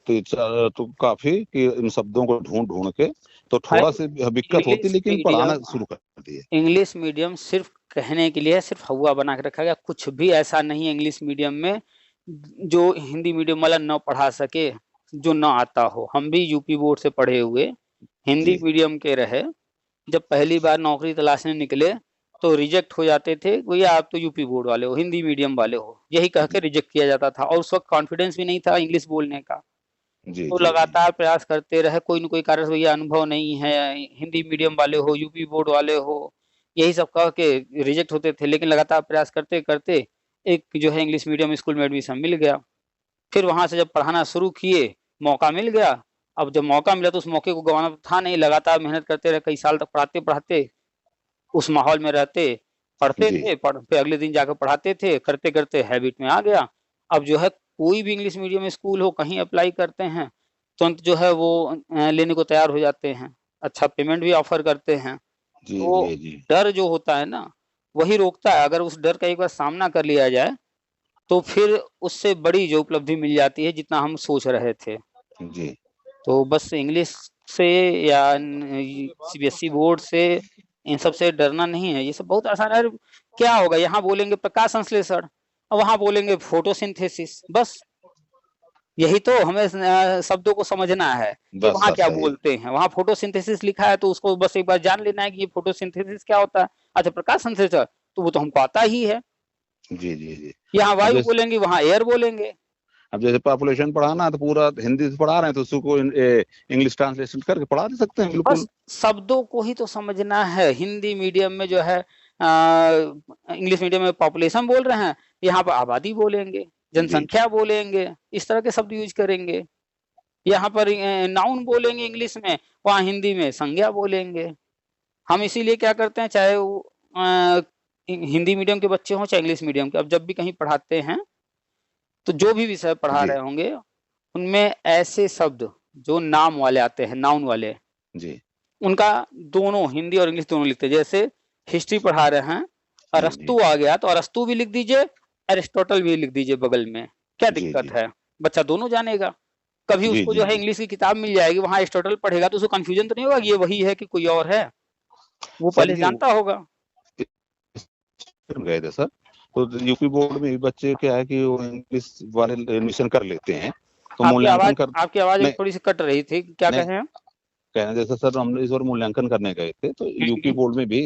तो काफी कि इन शब्दों को ढूंढ ढूंढ के तो हाँ, थोड़ा सी दिक्कत होती, इंग्लिश लेकिन पढ़ाना मीडियम शुरू कर दिए। इंग्लिश मीडियम सिर्फ़ कहने के लिए है, सिर्फ़ हौवा बना के रखा गया, कुछ भी ऐसा नहीं है इंग्लिश मीडियम में, जो हिंदी मीडियम वाला ना पढ़ा सके, जो ना आता हो। हम भी यूपी बोर्ड से पढ़े हुए, हिंदी जी मीडियम के रहे, जब पहली बार नौकरी तलाशने निकले, तो रिजेक्ट हो जाते थे, भैया आप तो यूपी बोर्ड वाले हो, हिंदी मीडियम वाले हो, यही कह के जी रिजेक्ट किया जाता था और उस वक़्त कॉन्फिडेंस भी नहीं था इंग्लिश बोलने का। जी तो जी जी लगातार प्रयास करते रहे, कोई न कोई कारण से भैया अनुभव नहीं है, हिंदी मीडियम वाले हो, यूपी बोर्ड वाले हो, यही सब कह के रिजेक्ट होते थे। लेकिन लगातार प्रयास करते-करते एक जो है इंग्लिश मीडियम स्कूल में एडमिशन मिल गया। फिर वहाँ से जब पढ़ाना शुरू किए, मौका मिल गया। अब जब मौका मिला तो उस मौके को गँवाना तो था नहीं, लगातार मेहनत करते रहे, कई साल तक पढ़ाते-पढ़ाते उस माहौल में रहते, पढ़ते जी थे, फिर अगले दिन जाकर पढ़ाते थे, करते-करते हैबिट में आ गया। अब जो है कोई भी इंग्लिश मीडियम स्कूल हो, कहीं अप्लाई करते हैं, तुरंत जो है वो लेने को तैयार हो जाते हैं। अच्छा पेमेंट भी ऑफ़र करते हैं। जी तो जी जी डर जो होता है ना, वही रोकता है। अगर उस डर का एक बार सामना कर लिया जाए, तो फिर उससे बड़ी जो उपलब्धि मिल जाती है, जितना हम सोच रहे थे। जी तो बस इंग्लिश से या सीबीएसई बोर्ड से इन सब से डरना नहीं है, ये सब बहुत आसान है। क्या होगा, यहाँ बोलेंगे प्रकाश संश्लेषण और वहाँ बोलेंगे फोटोसिंथेसिस, बस यही तो हमें शब्दों को समझना है कि बस वहाँ सर क्या सही है। बोलते हैं। वहाँ फोटोसिंथेसिस लिखा है तो उसको बस एक बार जान लेना है कि ये फोटोसिंथेसिस क्या होता है। अच्छा प्रकाश संश्लेषण तो वो तो हमको आता ही है। जी जी जी यहाँ अब वायु जैसे बोलेंगे, वहाँ एयर बोलेंगे। अब जैसे पॉपुलेशन पढ़ाना है तो पूरा हिंदी से पढ़ा रहे हैं तो उसको इंग्लिश ट्रांसलेशन करके पढ़ा दे सकते हैं बस बिल्कुल। शब्दों को ही तो समझना है। हिंदी मीडियम में जो है इंग्लिश मीडियम में पॉपुलेशन बोल रहे हैं, यहाँ पर आबादी बोलेंगे, जी जनसंख्या बोलेंगे, इस तरह के शब्द यूज़ करेंगे। यहाँ पर नाउन बोलेंगे इंग्लिश में, वहाँ हिंदी में संज्ञा बोलेंगे। हम इसीलिए क्या करते हैं, चाहे वो हिंदी मीडियम के बच्चे हों चाहे इंग्लिश मीडियम के, अब जब भी कहीं पढ़ाते हैं, तो जो भी विषय पढ़ा जी रहे होंगे, उनमें ऐसे शब्द जो नाम वाले आते हैं, नाउन वाले, जी उनका दोनों हिंदी और इंग्लिश दोनों लिखते हैं। जैसे हिस्ट्री पढ़ा रहे हैं, जी जी अरस्तू आ गया तो अरस्तू भी लिख दीजिए, एरिस्टोटल भी लिख दीजिए बगल में। क्या जी दिक्कत जी है? बच्चा दोनों जानेगा। कभी जी उसको जी जो है जी इंग्लिश की किताब मिल जाएगी, वहाँ एरिस्टोटल पढ़ेगा तो उसको कन्फ्यूजन तो नहीं होगा कि ये वही है कि कोई और है? वो सर पहले से ये जानता होगा। गए थे सर, तो यूपी बोर्ड में भी बच्चे क्या है कि वो इंग्लिश वाले एडमिशन कर लेते हैं तो मूल्यांकन कर आपकी आवाज़ अभी नहीं थोड़ी-सी कट रही थी। क्या नहीं कहे हैं? कहना जैसे सर हम इस बार मूल्यांकन करने गए थे तो हुँ, यूपी हुँ। बोर्ड में भी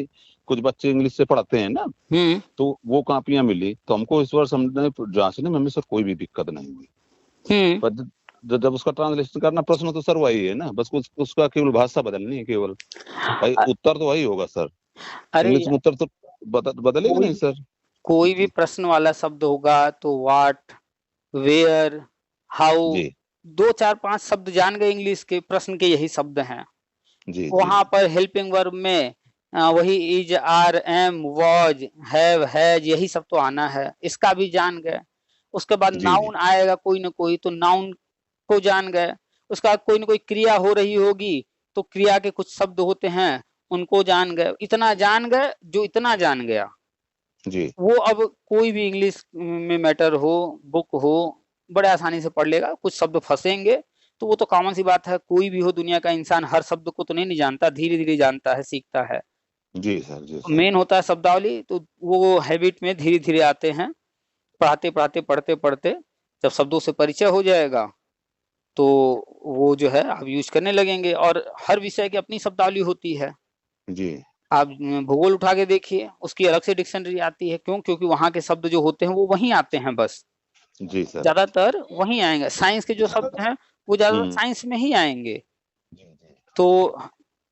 कुछ बच्चे इंग्लिश से पढ़ते हैं ना, हुँ, तो वो कापियां मिली तो हमको इस बार समझने जांचने में हमें सर कोई भी दिक्कत नहीं हुई। हुँ। पर जब उसका ट्रांसलेशन करना प्रश्न तो सर वही है ना, बस उसका केवल भाषा बदलनी है केवल, भाई अ, उत्तर तो वही होगा सर। अरे इंग्लिश में उत्तर तो बदलेगा कोई नहीं सर। कोई भी जी प्रश्न वाला शब्द होगा तो व्हाट, वेयर, हाउ, जी 2, 4, 5 शब्द जान गए इंग्लिश के, प्रश्न के यही शब्द हैं। जी जी वहाँ पर हेल्पिंग वर्ब में वही is, are, am, was, have, has यही सब तो आना है, इसका भी जान गए। उसके बाद जी जी नाउन आएगा कोई न कोई तो नाउन को जान गए। उसके बाद कोई न कोई क्रिया हो रही होगी, तो क्रिया के कुछ शब्द होते हैं, उनको जान गए। इतना जान गए, जो इतना जान गया, जी वो अब कोई भी इंग्लिश में मैटर हो, बुक हो, बड़े आसानी से पढ़ लेगा। कुछ शब्द फँसेंगे, तो वो तो कॉमन सी बात है, कोई भी हो दुनिया का इंसान हर शब्द को तो नहीं जानता, धीरे-धीरे जानता है, सीखता है। जी सर मेन होता है शब्दावली, तो वो हैबिट में धीरे-धीरे आते हैं। पढ़ाते-पढ़ाते, पढ़ते-पढ़ते जब शब्दों से परिचय हो जाएगा, तो वो जो है आप यूज़ करने लगेंगे और हर विषय की अपनी शब्दावली होती है। जी आप भूगोल उठा के देखिए, उसकी अलग से डिक्शनरी आती है। क्यों? क्योंकि वहाँ के शब्द जो होते हैं, वो वहीं आते हैं बस। जी सर। ज़्यादातर वहीं आएँगे। साइंस के जो शब्द हैं, वो ज़्यादातर हम्म साइंस में ही आएँगे। जी जी तो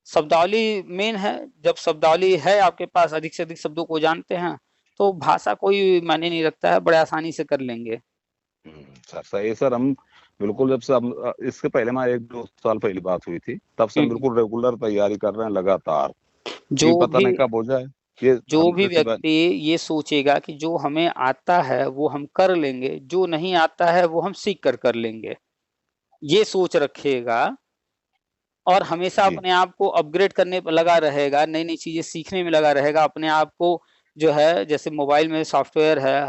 शब्दावली मेन है। जब शब्दावली है आपके पास, अधिक से अधिक शब्दों को जानते हैं, तो भाषा कोई मायने नहीं रखता है, बड़े आसानी से कर लेंगे। सर सही है सर। हम बिल्कुल जब से हम इसके पहले हमारे 1-2 साल पहले बात हुई थी तब से हम हुँ। बिल्कुल रेगुलर तैयारी कर रहे हैं लगातार, जो कि पता भी नहीं कब हो जाए। ये जो हम भी जैसे व्यक्ति ये सोचेगा कि जो हमें आता है, वो हम कर लेंगे, जो नहीं आता है, वो हम सीख कर लेंगे। ये सोच रखेगा और हमेशा जी अपने आप को अपग्रेड करने पे लगा रहेगा, नई-नई चीज़ें सीखने में लगा रहेगा, अपने आप को जो है जैसे मोबाइल में सॉफ्टवेयर है,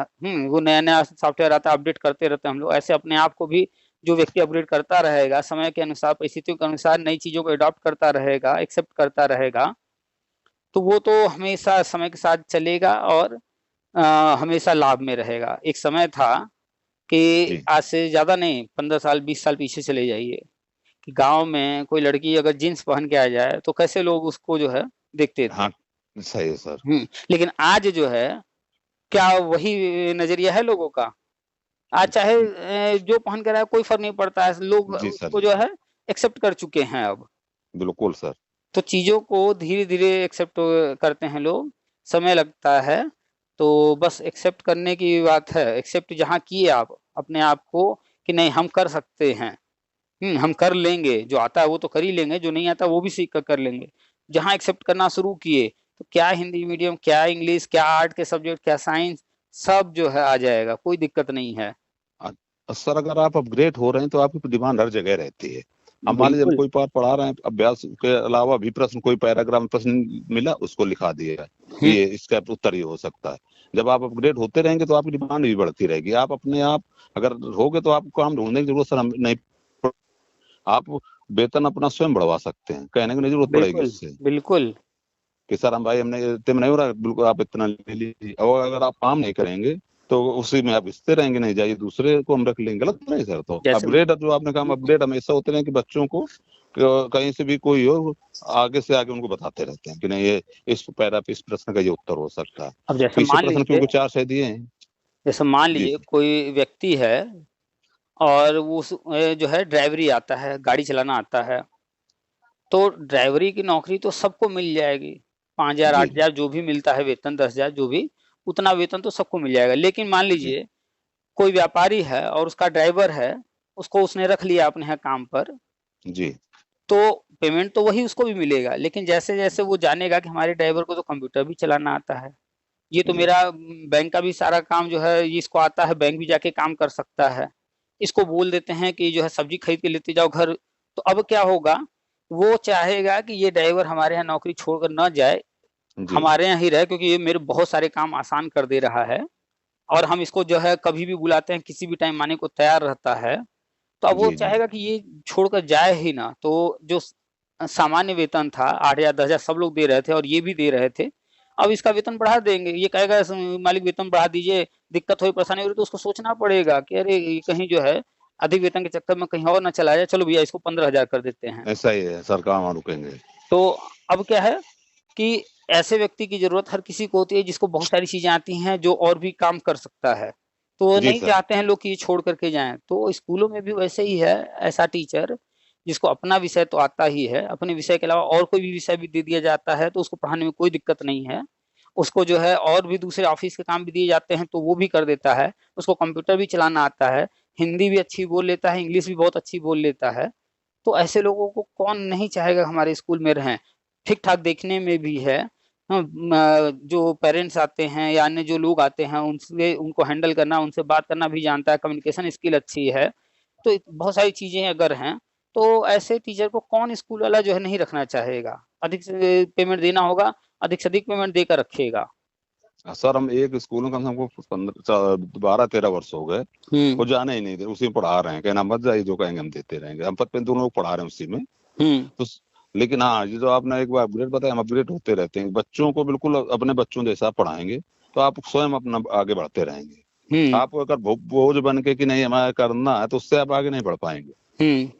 वो नया-नया सॉफ्टवेयर आता है, अपडेट करते रहते हैं हम लोग, ऐसे अपने आप को भी जो व्यक्ति अपग्रेड करता रहेगा, समय के अनुसार, परिस्थितियों के अनुसार नई चीज़ों को अडॉप्ट करता रहेगा, एक्सेप्ट करता रहेगा, तो वो तो हमेशा समय के साथ चलेगा और अ, हमेशा लाभ में रहेगा। एक समय था कि जी आज से ज़्यादा नहीं, 15 साल, 20 साल पीछे चले जाइए। कि गाँव में कोई लड़की अगर जीन्स पहन के आ जाए, तो कैसे लोग उसको जो है देखते थे। हाँ सही है सर। लेकिन आज जो है, क्या वही नज़रिया है लोगों का? आज चाहे जो पहन के आए कोई फ़र्क नहीं पड़ता है, लोग जी सर उसको जी जो सर है एक्सेप्ट कर चुके हैं अब। बिल्कुल सर। तो चीज़ों को धीरे-धीरे एक्सेप्ट करते हैं लोग, समय लगता है, तो बस एक्सेप्ट करने की बात है। एक्सेप्ट जहाँ किए आप, अपने आप को कि नहीं हम कर सकते हैं। हम कर लेंगे, जो आता है वो तो कर ही लेंगे, जो नहीं आता वो भी सीख कर लेंगे। जहाँ एक्सेप्ट करना शुरू किए, तो क्या हिंदी मीडियम, क्या इंग्लिश, क्या आर्ट के सब्जेक्ट, क्या साइंस, सब जो है आ जाएगा, कोई दिक्कत नहीं है। सर अगर आप अपग्रेड हो रहे हैं तो आपकी डिमांड हर जगह रहती है। अब मान लीजिए हम बिल्कुल कोई पार्ट पढ़ा रहे हैं, अभ्यास के अलावा भी प्रश्न, कोई पैराग्राफ में प्रश्न मिला उसको लिखा दिया कि ये इसका उत्तर ये हो सकता है। जब आप अपग्रेड होते रहेंगे तो आपकी डिमांड भी बढ़ती रहेगी। आप अपने आप अगर होगे तो आपको काम ढूंढने की जरूरत सर हम नहीं, आप वेतन अपना स्वयं बढ़वा सकते हैं, कहने की नहीं जरूरत पड़ेगी बिल्कुल उससे बिल्कुल कि सर हम भाई हमने इतने में नहीं हो रहा, बिल्कुल आप इतना ले लीजिए। और अगर आप काम नहीं करेंगे तो उसी में आप घिसते रहेंगे, नहीं जाइए दूसरे को हम रख लेंगे, गलत नहीं सर। तो जैसे अपग्रेड जो आपने कहा, अपडेट हमेशा होते रहे कि बच्चों को कहीं से भी कोई हो आगे से आगे उनको बताते रहते हैं कि नहीं ये इस पैरा पे इस प्रश्न का ये उत्तर हो सकता है। अब जैसे पीछे मान प्रश्न लीजिए, क्योंकि 4 सही दिए हैं। जैसे मान जी लीजिए कोई व्यक्ति है और वो जो है ड्राइवरी आता है, गाड़ी चलाना आता है, तो ड्राइवरी की नौकरी तो सबको मिल जाएगी। 5,000 जी 8,000 जो भी मिलता है वेतन, 10,000 जो भी, उतना वेतन तो सबको मिल जाएगा। लेकिन मान जी लीजिए कोई व्यापारी है और उसका ड्राइवर है, उसको उसने रख लिया अपने यहाँ काम पर, जी तो पेमेंट तो वही उसको भी मिलेगा। लेकिन जैसे-जैसे वो जानेगा कि हमारे ड्राइवर को तो कंप्यूटर भी चलाना आता है, ये तो जी मेरा बैंक का भी सारा काम जो है ये इसको आता है, बैंक भी जाके काम कर सकता है। इसको बोल देते हैं कि जो है सब्जी खरीद के लेते जाओ घर, तो अब क्या होगा, वो चाहेगा कि ये ड्राइवर हमारे यहाँ नौकरी छोड़कर ना जाए, जी हमारे यहाँ ही रहे, क्योंकि ये मेरे बहुत सारे काम आसान कर दे रहा है और हम इसको जो है कभी भी बुलाते हैं, किसी भी टाइम आने को तैयार रहता है। तो अब वो जी जी चाहेगा कि ये छोड़कर जाए ही ना। तो जो सामान्य वेतन था 8,000 10,000 सब लोग दे रहे थे और ये भी दे रहे थे, अब इसका वेतन बढ़ा देंगे। ये कहेगा मालिक वेतन बढ़ा दीजिए, दिक्कत हो रही, परेशानी हो रही, तो उसको सोचना पड़ेगा कि अरे ये कहीं जो है अधिक वेतन के चक्कर में कहीं और ना चला जाए, चलो भैया इसको 15,000 कर देते हैं। ऐसा ही है सर, कहाँ वहाँ रुकेंगे। तो अब क्या है कि ऐसे व्यक्ति की ज़रूरत हर किसी को होती है जिसको बहुत सारी चीज़ें आती हैं, जो और भी काम कर सकता है। तो वो जी नहीं सर। चाहते हैं लोग कि ये छोड़ कर के जाएँ। तो स्कूलों में भी वैसे ही है, ऐसा टीचर जिसको अपना विषय तो आता ही है, अपने विषय के अलावा और कोई भी विषय भी दे दिया जाता है, तो उसको पढ़ाने में कोई दिक्कत नहीं है। उसको जो है और भी दूसरे ऑफ़िस के काम भी दिए जाते हैं, तो वो भी कर देता है। उसको कंप्यूटर भी चलाना आता है, हिंदी भी अच्छी बोल लेता है, इंग्लिश भी बहुत अच्छी बोल लेता है। तो ऐसे लोगों को कौन नहीं चाहेगा हमारे स्कूल में रहें। ठीक-ठाक देखने में भी है। जो पेरेंट्स आते हैं या अन्य जो लोग आते हैं उनसे उनको हैंडल करना, उनसे बात करना भी जानता है, कम्युनिकेशन स्किल अच्छी है। तो बहुत सारी चीज़ें अगर हैं, तो ऐसे टीचर को कौन स्कूल वाला जो है नहीं रखना चाहेगा। अधिक से पेमेंट देना होगा, अधिक से अधिक पेमेंट देकर रखेगा। सर हम एक स्कूल में कम से कम हमको 12-13 वर्ष हो गए, हुँ, वो जाने ही नहीं दे, उसी में पढ़ा रहे हैं, कहना मत जाइए, जो कहेंगे हम देते रहेंगे। हम पत पे दोनों लोग पढ़ा रहे हैं उसी में। हुँ, तो लेकिन हाँ, ये जो आपने एक बार अपग्रेड बताया, हम अपग्रेड होते रहते हैं। बच्चों को बिल्कुल अपने बच्चों जैसा पढ़ाएंगे तो आप स्वयं अपना आगे बढ़ते रहेंगे। हुँ, आप अगर बोझ बन के कि नहीं हमें करना है, तो उससे आप आगे नहीं बढ़ पाएंगे। हुँ,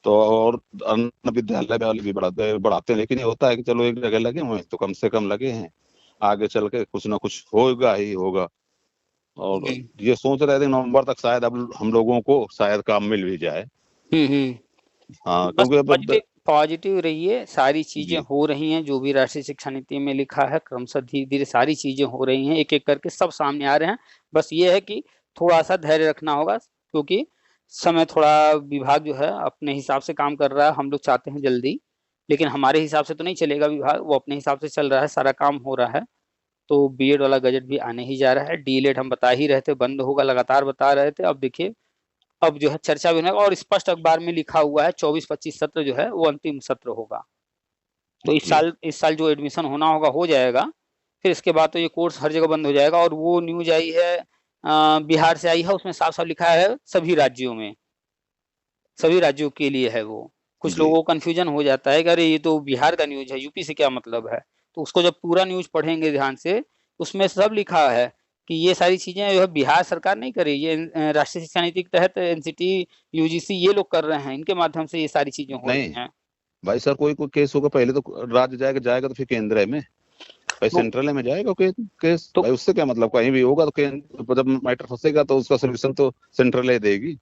तो और अन्य विद्यालय वाले भी बढ़ाते हैं, लेकिन ये होता है कि चलो एक जगह लगे हुए हैं तो कम से कम लगे हैं, आगे चल के कुछ ना कुछ होगा ही होगा। और हुँ, ये सोच रहे थे नवंबर तक शायद अब हम लोगों को शायद काम मिल भी जाए। हुँ, हुँ। हाँ, बस क्योंकि अब पॉजिटिव पॉजिटिव रहिए, सारी चीज़ें जी हो रही हैं, जो भी राष्ट्रीय शिक्षा नीति में लिखा है, क्रमशः धीरे-धीरे सारी चीज़ें हो रही हैं, एक-एक करके सब सामने आ रहे हैं। बस ये है कि थोड़ा-सा धैर्य रखना होगा, क्योंकि समय थोड़ा विभाग जो है अपने हिसाब से काम कर रहा है, हम लोग चाहते हैं जल्दी, लेकिन हमारे हिसाब से तो नहीं चलेगा विभाग, वो अपने हिसाब से चल रहा है, सारा काम हो रहा है। तो बीएड वाला गज़ट भी आने ही जा रहा है, डीएलएड हम बता ही रहे थे, बंद होगा, लगातार बता रहे थे, अब देखिए अब जो है चर्चा भी होने लगा और स्पष्ट अखबार में लिखा हुआ है 24-25 सत्र जो है वो अंतिम सत्र होगा। तो जी इस साल जो एडमिशन होना होगा हो जाएगा, फिर इसके बाद तो ये कोर्स हर जगह बंद हो जाएगा और वो न्यूज़ आई है बिहार से आई है, उसमें साफ-साफ लिखा है सभी राज्यों में, सभी राज्यों के लिए है वो। कुछ जी लोगों को कन्फ्यूजन हो जाता है कि अरे ये तो बिहार का न्यूज़ है, यूपी से क्या मतलब है? तो उसको जब पूरा न्यूज़ पढ़ेंगे ध्यान से, उसमें सब लिखा है कि ये सारी चीज़ें जो है बिहार सरकार नहीं कर रही है, राष्ट्रीय शिक्षा नीति के तहत एनसीटी, यूजीसी ये लोग कर रहे हैं, इनके माध्यम से ये सारी चीज़ें हो नहीं रही हैं। भाई सर, कोई केस होगा पहले तो राज्य जाएगा जाएगा तो फिर केंद्र में, भाई तो सेंट्रल में जाएगा केस। तो भाई उससे क्या मतलब, कहीं भी होगा तो केंद्र, जब मैटर फंसेगा तो उसका सोल्यूशन तो सेंट्रल देगी।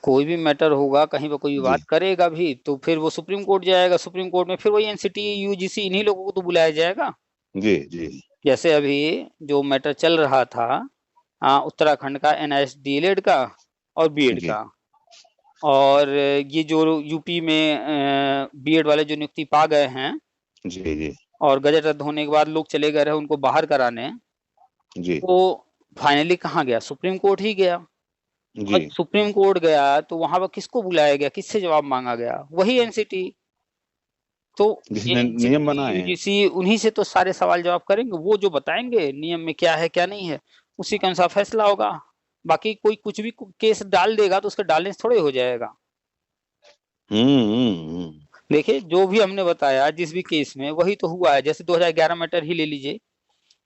कोई भी मैटर होगा, कहीं पे कोई जी विवाद करेगा भी, तो फिर वो सुप्रीम कोर्ट जाएगा, सुप्रीम कोर्ट में फिर वही एनसीटी, यूजीसी इन्हीं लोगों को तो बुलाया जाएगा। जी जी जैसे अभी जो मैटर चल रहा था उत्तराखंड का एनआईएस डीएलएड का और बीएड जी का, और ये जो यूपी में बीएड वाले जो नियुक्ति पा गए हैं, जी जी और गजट रद्द होने के बाद लोग चले गए रहे उनको बाहर कराने, जी तो फाइनली कहाँ गया? सुप्रीम कोर्ट ही गया। और जी। सुप्रीम कोर्ट गया तो वहां पर किसको बुलाया गया, किससे जवाब मांगा गया? वही एनसीटी। तो ये जिसने नियम एनसीटी बनाए हैं। यूजीसी उन्हीं से तो सारे सवाल जवाब करेंगे, वो जो बताएंगे नियम में क्या है क्या नहीं है, उसी के अनुसार फैसला होगा। बाकी कोई कुछ भी केस डाल देगा तो उसके डालने से थोड़े हो जाएगा। हम्म। देखिए जो भी हमने बताया जिस भी केस में वही तो हुआ है। जैसे 2011 मैटर ही ले लीजिए। जी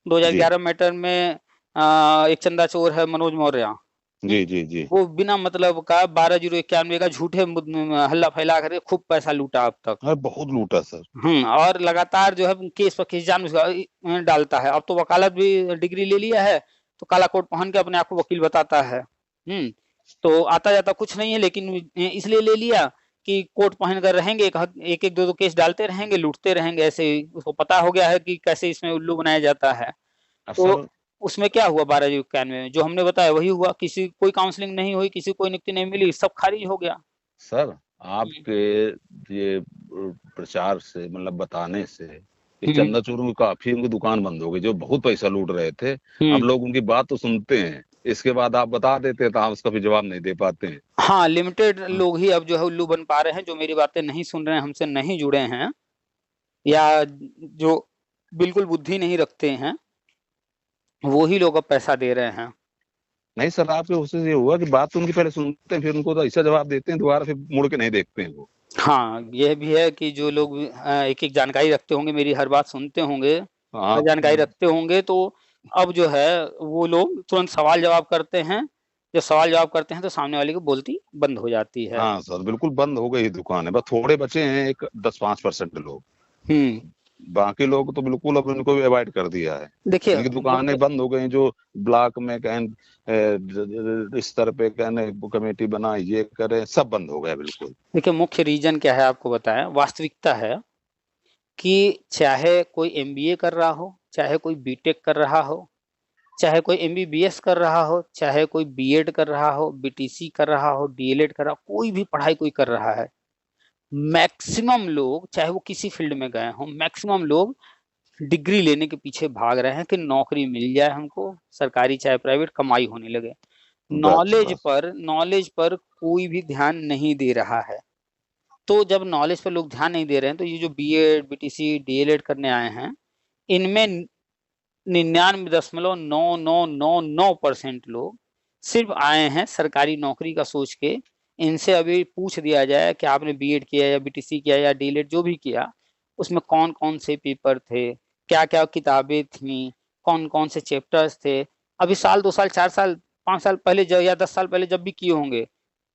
2011 मैटर में एक चंदा चोर है मनोज मौर्य। जी जी जी। वो बिना मतलब का 12,091 का झूठे हल्ला फैला करके खूब पैसा लूटा अब तक। अरे बहुत लूटा सर। और लगातार जो है केस पर केस जान उसका डालता है। अब तो वकालत भी डिग्री ले लिया है, तो काला कोट पहन के अपने आप को वकील बताता है। तो आता जाता कुछ नहीं है, लेकिन इसलिए ले लिया कि कोट पहन कर रहेंगे, एक एक दो दो केस डालते रहेंगे, लूटते रहेंगे। ऐसे उसको पता हो गया है कि कैसे इसमें उल्लू बनाया जाता है। तो सर उसमें क्या हुआ? 12,91 में जो हमने बताया वही हुआ। किसी कोई काउंसलिंग नहीं हुई, किसी को नियुक्ति नहीं मिली, सब खारिज हो गया। सर आपके ये प्रचार से मतलब बताने से ये हम्म चंदा चोरों की काफी उनकी दुकान बंद हो गई, जो बहुत पैसा लूट रहे थे। अब हम्म लोग उनकी बात तो सुनते हैं, इसके बाद आप बता देते हैं तो आप उसका भी जवाब नहीं दे पाते हैं। हाँ, लिमिटेड हाँ। लोग ही अब जो है उल्लू बन पा रहे हैं, जो मेरी बातें नहीं सुन रहे हैं, हमसे नहीं जुड़े हैं, या जो बिल्कुल बुद्धि नहीं रखते हैं, वो ही लोग अब पैसा दे रहे हैं। नहीं सर, आपके उससे ये हुआ कि बात तो उनकी पहले सुनते हैं, फिर उनको तो ऐसा जवाब देते हैं, दोबारा फिर मुड़ के नहीं देखते हैं वो। हाँ, यह भी है कि जो लोग एक एक जानकारी रखते होंगे, मेरी हर बात सुनते होंगे, हाँ। हर जानकारी रखते होंगे, तो अब जो है वो लोग तुरंत सवाल जवाब करते हैं। जब सवाल जवाब करते हैं तो सामने वाले की बोलती बंद हो जाती है। हाँ सर, बिल्कुल बंद हो गई दुकान है, बस थोड़े बचे हैं, एक 10-5% लोग। हम्म बाकी लोग तो बिल्कुल अब इनको अवॉइड कर दिया है। देखिए इनकी दुकानें बंद हो गई, जो ब्लॉक में स्तर पे कहने कमेटी बनाई, ये करे, सब बंद हो गया बिल्कुल। देखिए मुख्य रीजन क्या है आपको बताएं। वास्तविकता है कि चाहे कोई एमबीए कर रहा हो, चाहे कोई बीटेक कर रहा हो, चाहे कोई एमबीबीएस कर रहा हो, चाहे कोई बीएड कर रहा हो, बीटीसी कर रहा हो, डीएलएड कर रहा हो, कोई भी पढ़ाई कोई कर रहा है, मैक्सिमम लोग चाहे वो किसी फील्ड में गए हों, मैक्सिमम लोग डिग्री लेने के पीछे भाग रहे हैं कि नौकरी मिल जाए हमको, सरकारी चाहे प्राइवेट, कमाई होने लगे। बस बस। नॉलेज पर कोई भी ध्यान नहीं दे रहा है। तो जब नॉलेज पर लोग ध्यान नहीं दे रहे हैं, तो ये जो बीएड बीटीसी डीएलएड करने आए हैं, इनमें 99.9999% लोग सिर्फ आए हैं सरकारी नौकरी का सोच के। इनसे अभी पूछ दिया जाए कि आपने बीएड किया या बीटीसी किया या डीएलएड जो भी किया, उसमें कौन कौन से पेपर थे, क्या क्या किताबें थी, कौन कौन से चैप्टर्स थे, अभी साल 2 साल 4 साल 5 साल पहले या 10 साल पहले जब भी किए होंगे,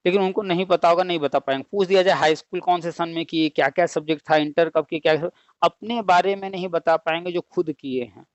लेकिन उनको नहीं पता होगा, नहीं बता पाएंगे। पूछ दिया जाए हाई स्कूल कौन से सन में किए, क्या क्या सब्जेक्ट था, इंटर कब किए, क्या अपने बारे में नहीं बता पाएंगे जो खुद किए हैं।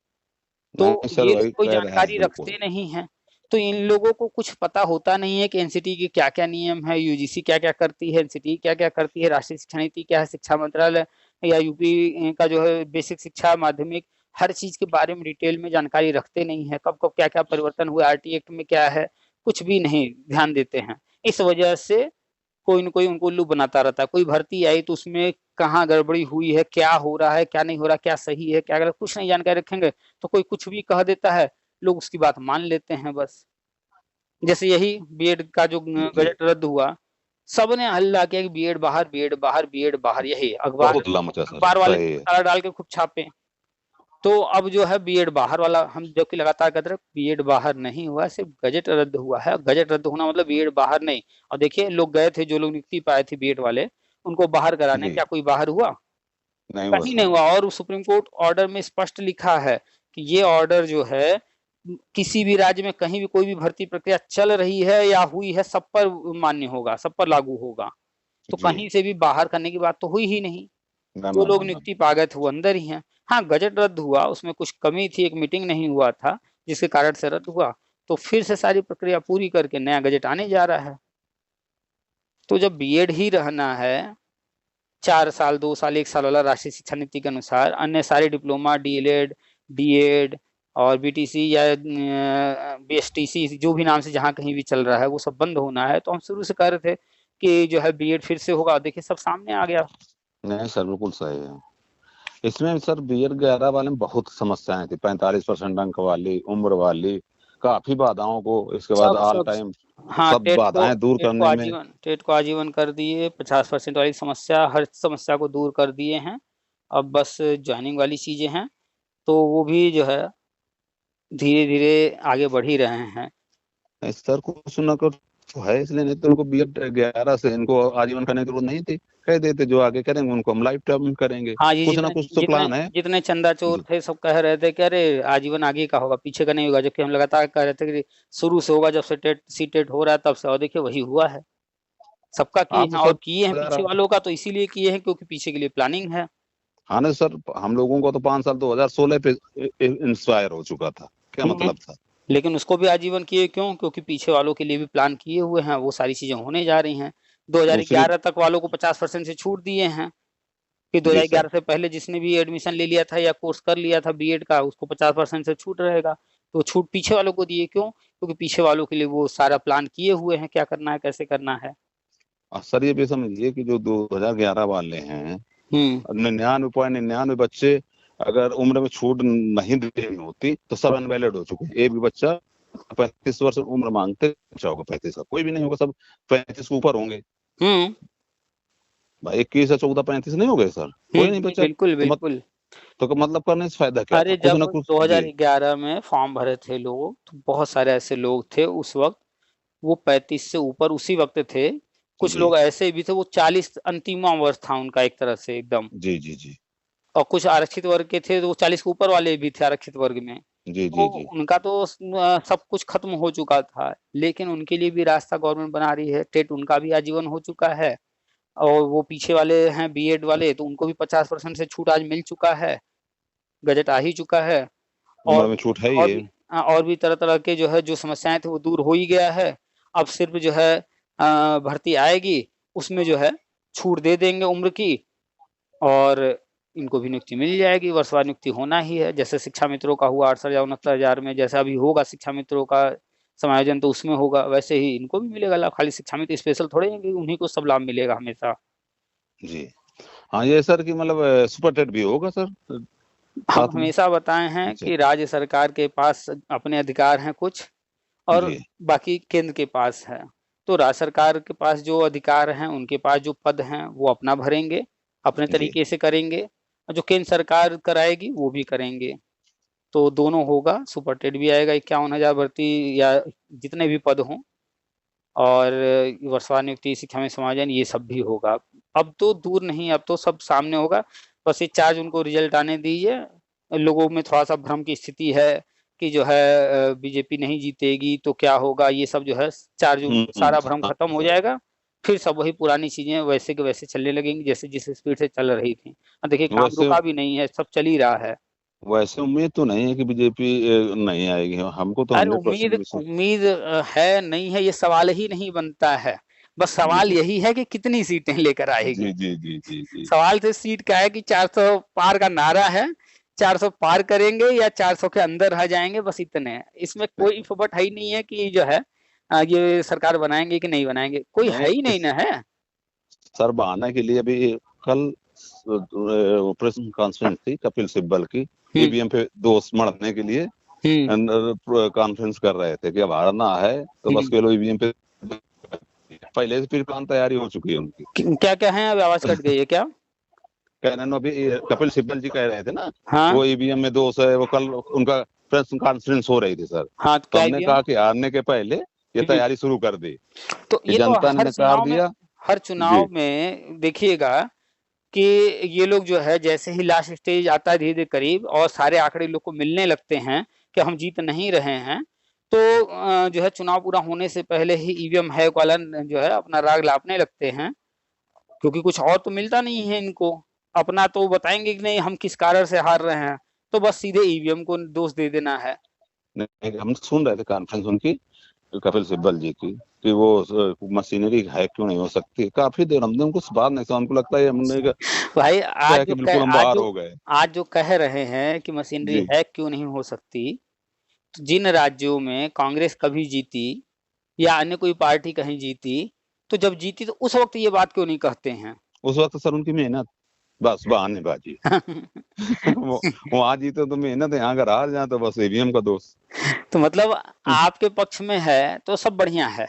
तो नहीं सर, ये लोग वही कोई कह रहे हैं जानकारी बिल्कुल। रखते नहीं हैं। तो इन लोगों को कुछ पता होता नहीं है कि एनसीटी के क्या क्या नियम है, यूजीसी क्या क्या करती है, एनसीटी क्या क्या करती है, राष्ट्रीय शिक्षा नीति क्या है, शिक्षा मंत्रालय या यूपी का जो है बेसिक शिक्षा माध्यमिक, हर चीज के बारे में डिटेल में जानकारी रखते नहीं है। कब कब क्या क्या परिवर्तन हुआ, आरटी एक्ट में क्या है, कुछ भी नहीं ध्यान देते हैं। इस वजह से कोई न कोई उनको उल्लू बनाता रहता है। कोई भर्ती आई तो उसमें कहाँ गड़बड़ी हुई है, क्या हो रहा है, क्या नहीं हो रहा, क्या सही है, क्या गलत, कुछ नहीं जानकारी रखेंगे तो कोई कुछ भी कह देता है, लोग उसकी बात मान लेते हैं बस। जैसे यही बीएड का जो जी। गजट रद्द हुआ, सबने हल्ला किया कि बीएड बाहर, बीएड बाहर, बीएड बाहर, यही अखबार बहुत लंबा सर, अखबार वाले सही है। ताला डाल के खूब छापे। तो अब जो है बीएड बाहर वाला, हम जबकि लगातार कहते रहे बीएड बाहर नहीं हुआ, सिर्फ गजट रद्द हुआ है। गजट रद्द होना मतलब बीएड बाहर नहीं। और देखिए लोग गए थे, जो लोग नियुक्ति पाए थे बीएड वाले, उनको बाहर कराने, जी। क्या कोई बाहर हुआ? नहीं हुआ कहीं नहीं सर। हुआ। और सुप्रीम कोर्ट ऑर्डर में स्पष्ट लिखा है कि ये ऑर्डर जो है किसी भी राज्य में कहीं भी कोई भी भर्ती प्रक्रिया चल रही है या हुई है, सब पर मान्य होगा, सब पर लागू होगा। तो जी। कहीं से भी बाहर करने की बात तो हुई ही नहीं। ना जो ना लोग ना ना। नियुक्ति पा गए थे वो अंदर ही हैं। हाँ, गजट रद्द हुआ, उसमें कुछ कमी थी, एक मीटिंग नहीं हुआ था जिसके कारण से रद्द हुआ। तो फिर से सारी प्रक्रिया पूरी करके नया गजट आने जा रहा है। तो जब बीएड ही रहना है 4 साल 2 साल 1 साल वाला राष्ट्रीय शिक्षा नीति के अनुसार, अन्य सारे डिप्लोमा डीएलएड डीएड और बीटीसी या बीएसटीसी जो भी नाम से जहाँ कहीं भी चल रहा है, वो सब बंद होना है। तो हम शुरू से कह रहे थे कि जो है बीएड फिर से होगा, देखिए सब सामने आ गया। नहीं सर, बिल्कुल सही है। इसमें सर बीयर 11 वाले में बहुत समस्याएं थी, 45% अंक वाली, उम्र वाली, काफी बाधाओं को इसके बाद सब ऑल सब टाइम हाँ, सब बाधाएं दूर करने में। टेट को आजीवन कर दिए, 50% वाली समस्या, हर समस्या को दूर कर दिए हैं। अब बस ज्वाइनिंग वाली चीजें हैं, तो वो भी जो है धीरे धीरे आगे बढ़ ही रहे हैं। सर कुछ ना कुछ तो है, इसलिए नहीं तो उनको बीएड 11 से इनको आजीवन करने की जरूरत नहीं थी, कह देते जो आगे करेंगे उनको हम लाइफ टाइम करेंगे। हाँ, ये कुछ ना जितने कुछ तो जितने प्लान है। जितने चंदा चोर जी थे सब कह रहे थे कि अरे आजीवन आगे का होगा, पीछे का नहीं होगा, जबकि हम लगातार कह रहे थे कि शुरू से होगा, जब से टेट सी टेट हो रहा है तब से, और देखिए वही हुआ है। सबका किए आप तो हैं, और सर किए हैं पीछे वालों का तो इसीलिए किए हैं क्योंकि पीछे के लिए प्लानिंग है। हाँ ना सर, हम लोगों को तो 5 साल 2016 पे इंस्पायर हो चुका था, क्या हम्म, मतलब था। लेकिन उसको भी आजीवन किए क्यों? क्योंकि पीछे वालों के लिए भी प्लान किए हुए हैं, वो सारी चीजें होने जा रही हैं। दूसरी 2011 तक वालों को 50% से छूट दिए हैं कि जी 2011 सर, से पहले जिसने भी एडमिशन ले लिया था या कोर्स कर लिया था बीएड का, उसको 50% से छूट रहेगा। तो छूट पीछे वालों को दिए क्यों? क्योंकि पीछे वालों के लिए वो सारा प्लान किए हुए हैं, क्या करना है, कैसे करना है। सर ये भी समझिए कि जो 2011 वाले हैं, हम्म 99.99 बच्चे अगर उम्र में छूट नहीं देनी होती तो सब अनवैलिड हो चुके हैं। एक भी बच्चा 35 वर्ष उम्र मांगते, बच्चा होगा 35 का, कोई भी नहीं होगा, सब 35 के ऊपर होंगे। हम्म भाई 21 से 14 35 नहीं हो गए सर, कोई नहीं बच्चा बिल्कुल तो बिल्कुल। तो मतलब करने से फायदा क्या था, अरे कुछ जब ना कुछ। जी 2011 में फॉर्म भरे थे लोग, तो बहुत सारे ऐसे लोग थे उस वक्त, वो 35 से ऊपर उसी वक्त थे। कुछ जी लोग ऐसे भी थे, वो 40 अंतिमा वर्ष था उनका एक तरह से एकदम। जी जी जी और कुछ आरक्षित वर्ग के थे, तो वो 40 के ऊपर वाले भी थे आरक्षित वर्ग में। जी तो जी जी उनका तो सब कुछ खत्म हो चुका था, लेकिन उनके लिए भी रास्ता गवर्नमेंट बना रही है। टेट उनका भी आजीवन हो चुका है, और वो पीछे वाले हैं बीएड वाले, तो उनको भी 50% से छूट आज मिल चुका है, गजट आ ही चुका है। उम्र और में छूट है ही और है। भी और भी तरह तरह के जो है जो समस्याएं थे वो दूर हो ही गया है। अब सिर्फ जो है भर्ती आएगी, उसमें जो है छूट दे देंगे उम्र की, और इनको भी नियुक्ति मिल जाएगी। वर्षवार नियुक्ति होना ही है, जैसे शिक्षा मित्रों का हुआ 68,000 में, जैसा अभी होगा शिक्षा मित्रों का समायोजन तो उसमें होगा, वैसे ही इनको भी मिलेगा लाभ। खाली शिक्षा मित्र स्पेशल थोड़े हैं कि उन्हीं को सब लाभ मिलेगा हमेशा। जी हाँ, ये सर कि मतलब सुपर टेट भी होगा सर हम साथ में। हमेशा बताए हैं अच्छा कि राज्य सरकार के पास अपने अधिकार हैं कुछ, और जी बाकी केंद्र के पास है। तो राज्य सरकार के पास जो अधिकार हैं, उनके पास जो पद हैं, वो अपना भरेंगे, अपने जी तरीके से करेंगे, और जो केंद्र सरकार कराएगी वो भी करेंगे। तो दोनों होगा, सुपर टेट भी आएगा, 51,000 भर्ती या जितने भी पद हों, और वर्षवार नियुक्ति, शिक्षा में समायोजन, ये सब भी होगा। अब तो दूर नहीं, अब तो सब सामने होगा। बस ये चार्ज उनको रिजल्ट आने दीजिए। लोगों में थोड़ा सा भ्रम की स्थिति है कि जो है बीजेपी नहीं जीतेगी तो क्या होगा, ये सब जो है चार्ज सारा भ्रम हाँ खत्म हो सर, जाएगा। फिर सब वही पुरानी चीजें वैसे के वैसे चलने लगेंगी, जैसे जिस स्पीड से चल रही थी। देखिए काम वैसे रुका भी नहीं है, सब चल ही रहा है। वैसे उम्मीद तो नहीं है कि बीजेपी नहीं आएगी, हमको तो अरे 100% उम्मीद विश्वास। उम्मीद है नहीं है, ये सवाल ही नहीं बनता है। बस जी सवाल जी यही है कि कितनी सीटें लेकर जी आएगी। जी जी जी जी सवाल तो सीट का है कि 400 पार का नारा है, 400 पार करेंगे या 400 के अंदर रह जाएंगे, बस इतने हैं। इसमें कोई फबट है ही नहीं है कि जो है ये सरकार बनाएंगे कि नहीं बनाएंगे, कोई है नहीं ही नहीं ना है। सर, बहाने के लिए अभी कल प्रेस कॉन्फ्रेंस थी कपिल सिब्बल की, हम्म ईवीएम पे दोष मढ़ने के लिए हम्म कॉन्फ्रेंस कर रहे थे कि अब हारना है तो बस केवल ईवीएम पे। पहले से प्री प्लान तैयारी हो चुकी है उनकी। क्या क्या है, अब आवाज कट गई है क्या? कह रहे हैं अभी कपिल सिब्बल जी कह रहे थे ना, हाँ वो ईवीएम में दोष है, वो कल उनका प्रेस कॉन्फ्रेंस हो रही थी सर, हाँ, तो तो क्या हमने ईवीएम? कहा कि हारने के पहले ये तैयारी शुरू कर दी, तो कि ये तो जनता ने नकार दिया। हर जी चुनाव में देखिएगा कि ये लोग जो है जैसे ही लास्ट स्टेज आता है धीरे धीरे करीब, और सारे आंकड़े लोग को मिलने लगते हैं कि हम जीत नहीं रहे हैं, तो जो है चुनाव पूरा होने से पहले ही ईवीएम हैक वाला जो है अपना राग लापने लगते हैं। क्योंकि कुछ और तो मिलता नहीं है इनको, अपना तो बताएंगे कि नहीं हम किस कारण से हार रहे हैं, तो बस सीधे ईवीएम को दोष दे देना है। नहीं, हम सुन रहे थे कॉन्फ्रेंस उनकी, कपिल सिब्बल जी की, कि वो मशीनरी है क्यों नहीं हो सकती, काफी देर हमने उनको बात नहीं समझा, हमको लगता है हमने भाई क्या है कि बिल्कुल हम बाहर हो गए। आज जो कह रहे हैं कि मशीनरी जी है क्यों नहीं हो सकती, तो जिन राज्यों में कांग्रेस कभी जीती या अन्य कोई पार्टी कहीं जीती, तो जब जीती तो उस वक्त ये बात क्यों नहीं कहते हैं? उस वक्त सर उनकी मेहनत, बस बहानेबाजी। वहां जीते तो मेहनत, यहाँ अगर हार जाए तो बस ईवीएम का दोष। तो मतलब आपके पक्ष में है तो सब बढ़िया है,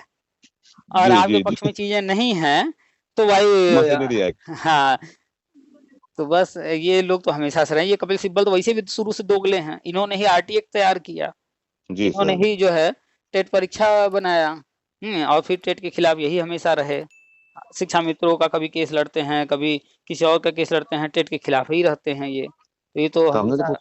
और जी आपके जी पक्ष जी। में चीजें नहीं है तो भाई मशीनरी एक्ट। हाँ, तो बस ये लोग तो हमेशा से रहे। ये कपिल सिब्बल तो वैसे भी शुरू से दोगले हैं, इन्होंने ही आरटी एक्ट तैयार किया, जी इन्होंने सर। ही जो है टेट परीक्षा बनाया, और फिर टेट के खिलाफ यही हमेशा रहे। शिक्षा मित्रों का कभी केस लड़ते हैं, कभी किसी और का केस लड़ते हैं, टेट के खिलाफ ही रहते हैं ये, तो ये तो तो हमेशा।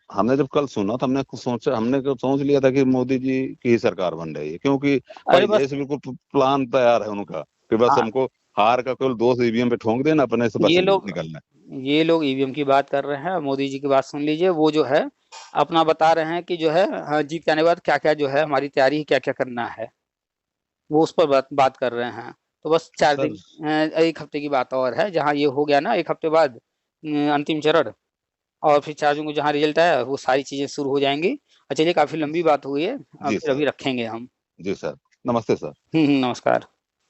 हमने जब कल सुना तो हमने सोच लिया था कि मोदी जी की ही सरकार बन रही है, क्योंकि अरे बस, पहले से बिल्कुल प्लान तैयार है उनका कि बस हाँ, हमको हार का केवल दोष ईवीएम पे ठोंक देना, अपने से बच ये लोग निकलना है। ये लोग ईवीएम की बात कर रहे हैं, मोदी जी की बात सुन लीजिए। वो जो है अपना बता रहे हैं कि जो है हाँ, जीत के आने के बाद क्या क्या जो है हमारी तैयारी, क्या क्या करना है, वो उस पर बात कर रहे हैं। तो बस 4 सर दिन, 1 हफ्ते की बात और है, जहाँ ये हो गया ना 1 हफ्ते बाद अंतिम चरण, और फिर 4 जून को जहाँ रिजल्ट आया वो सारी चीजें शुरू हो जाएंगी। चलिए, काफी लंबी बात हुई है, जी फिर सर। अभी रखेंगे हम। जी सर। नमस्ते सर। नमस्कार।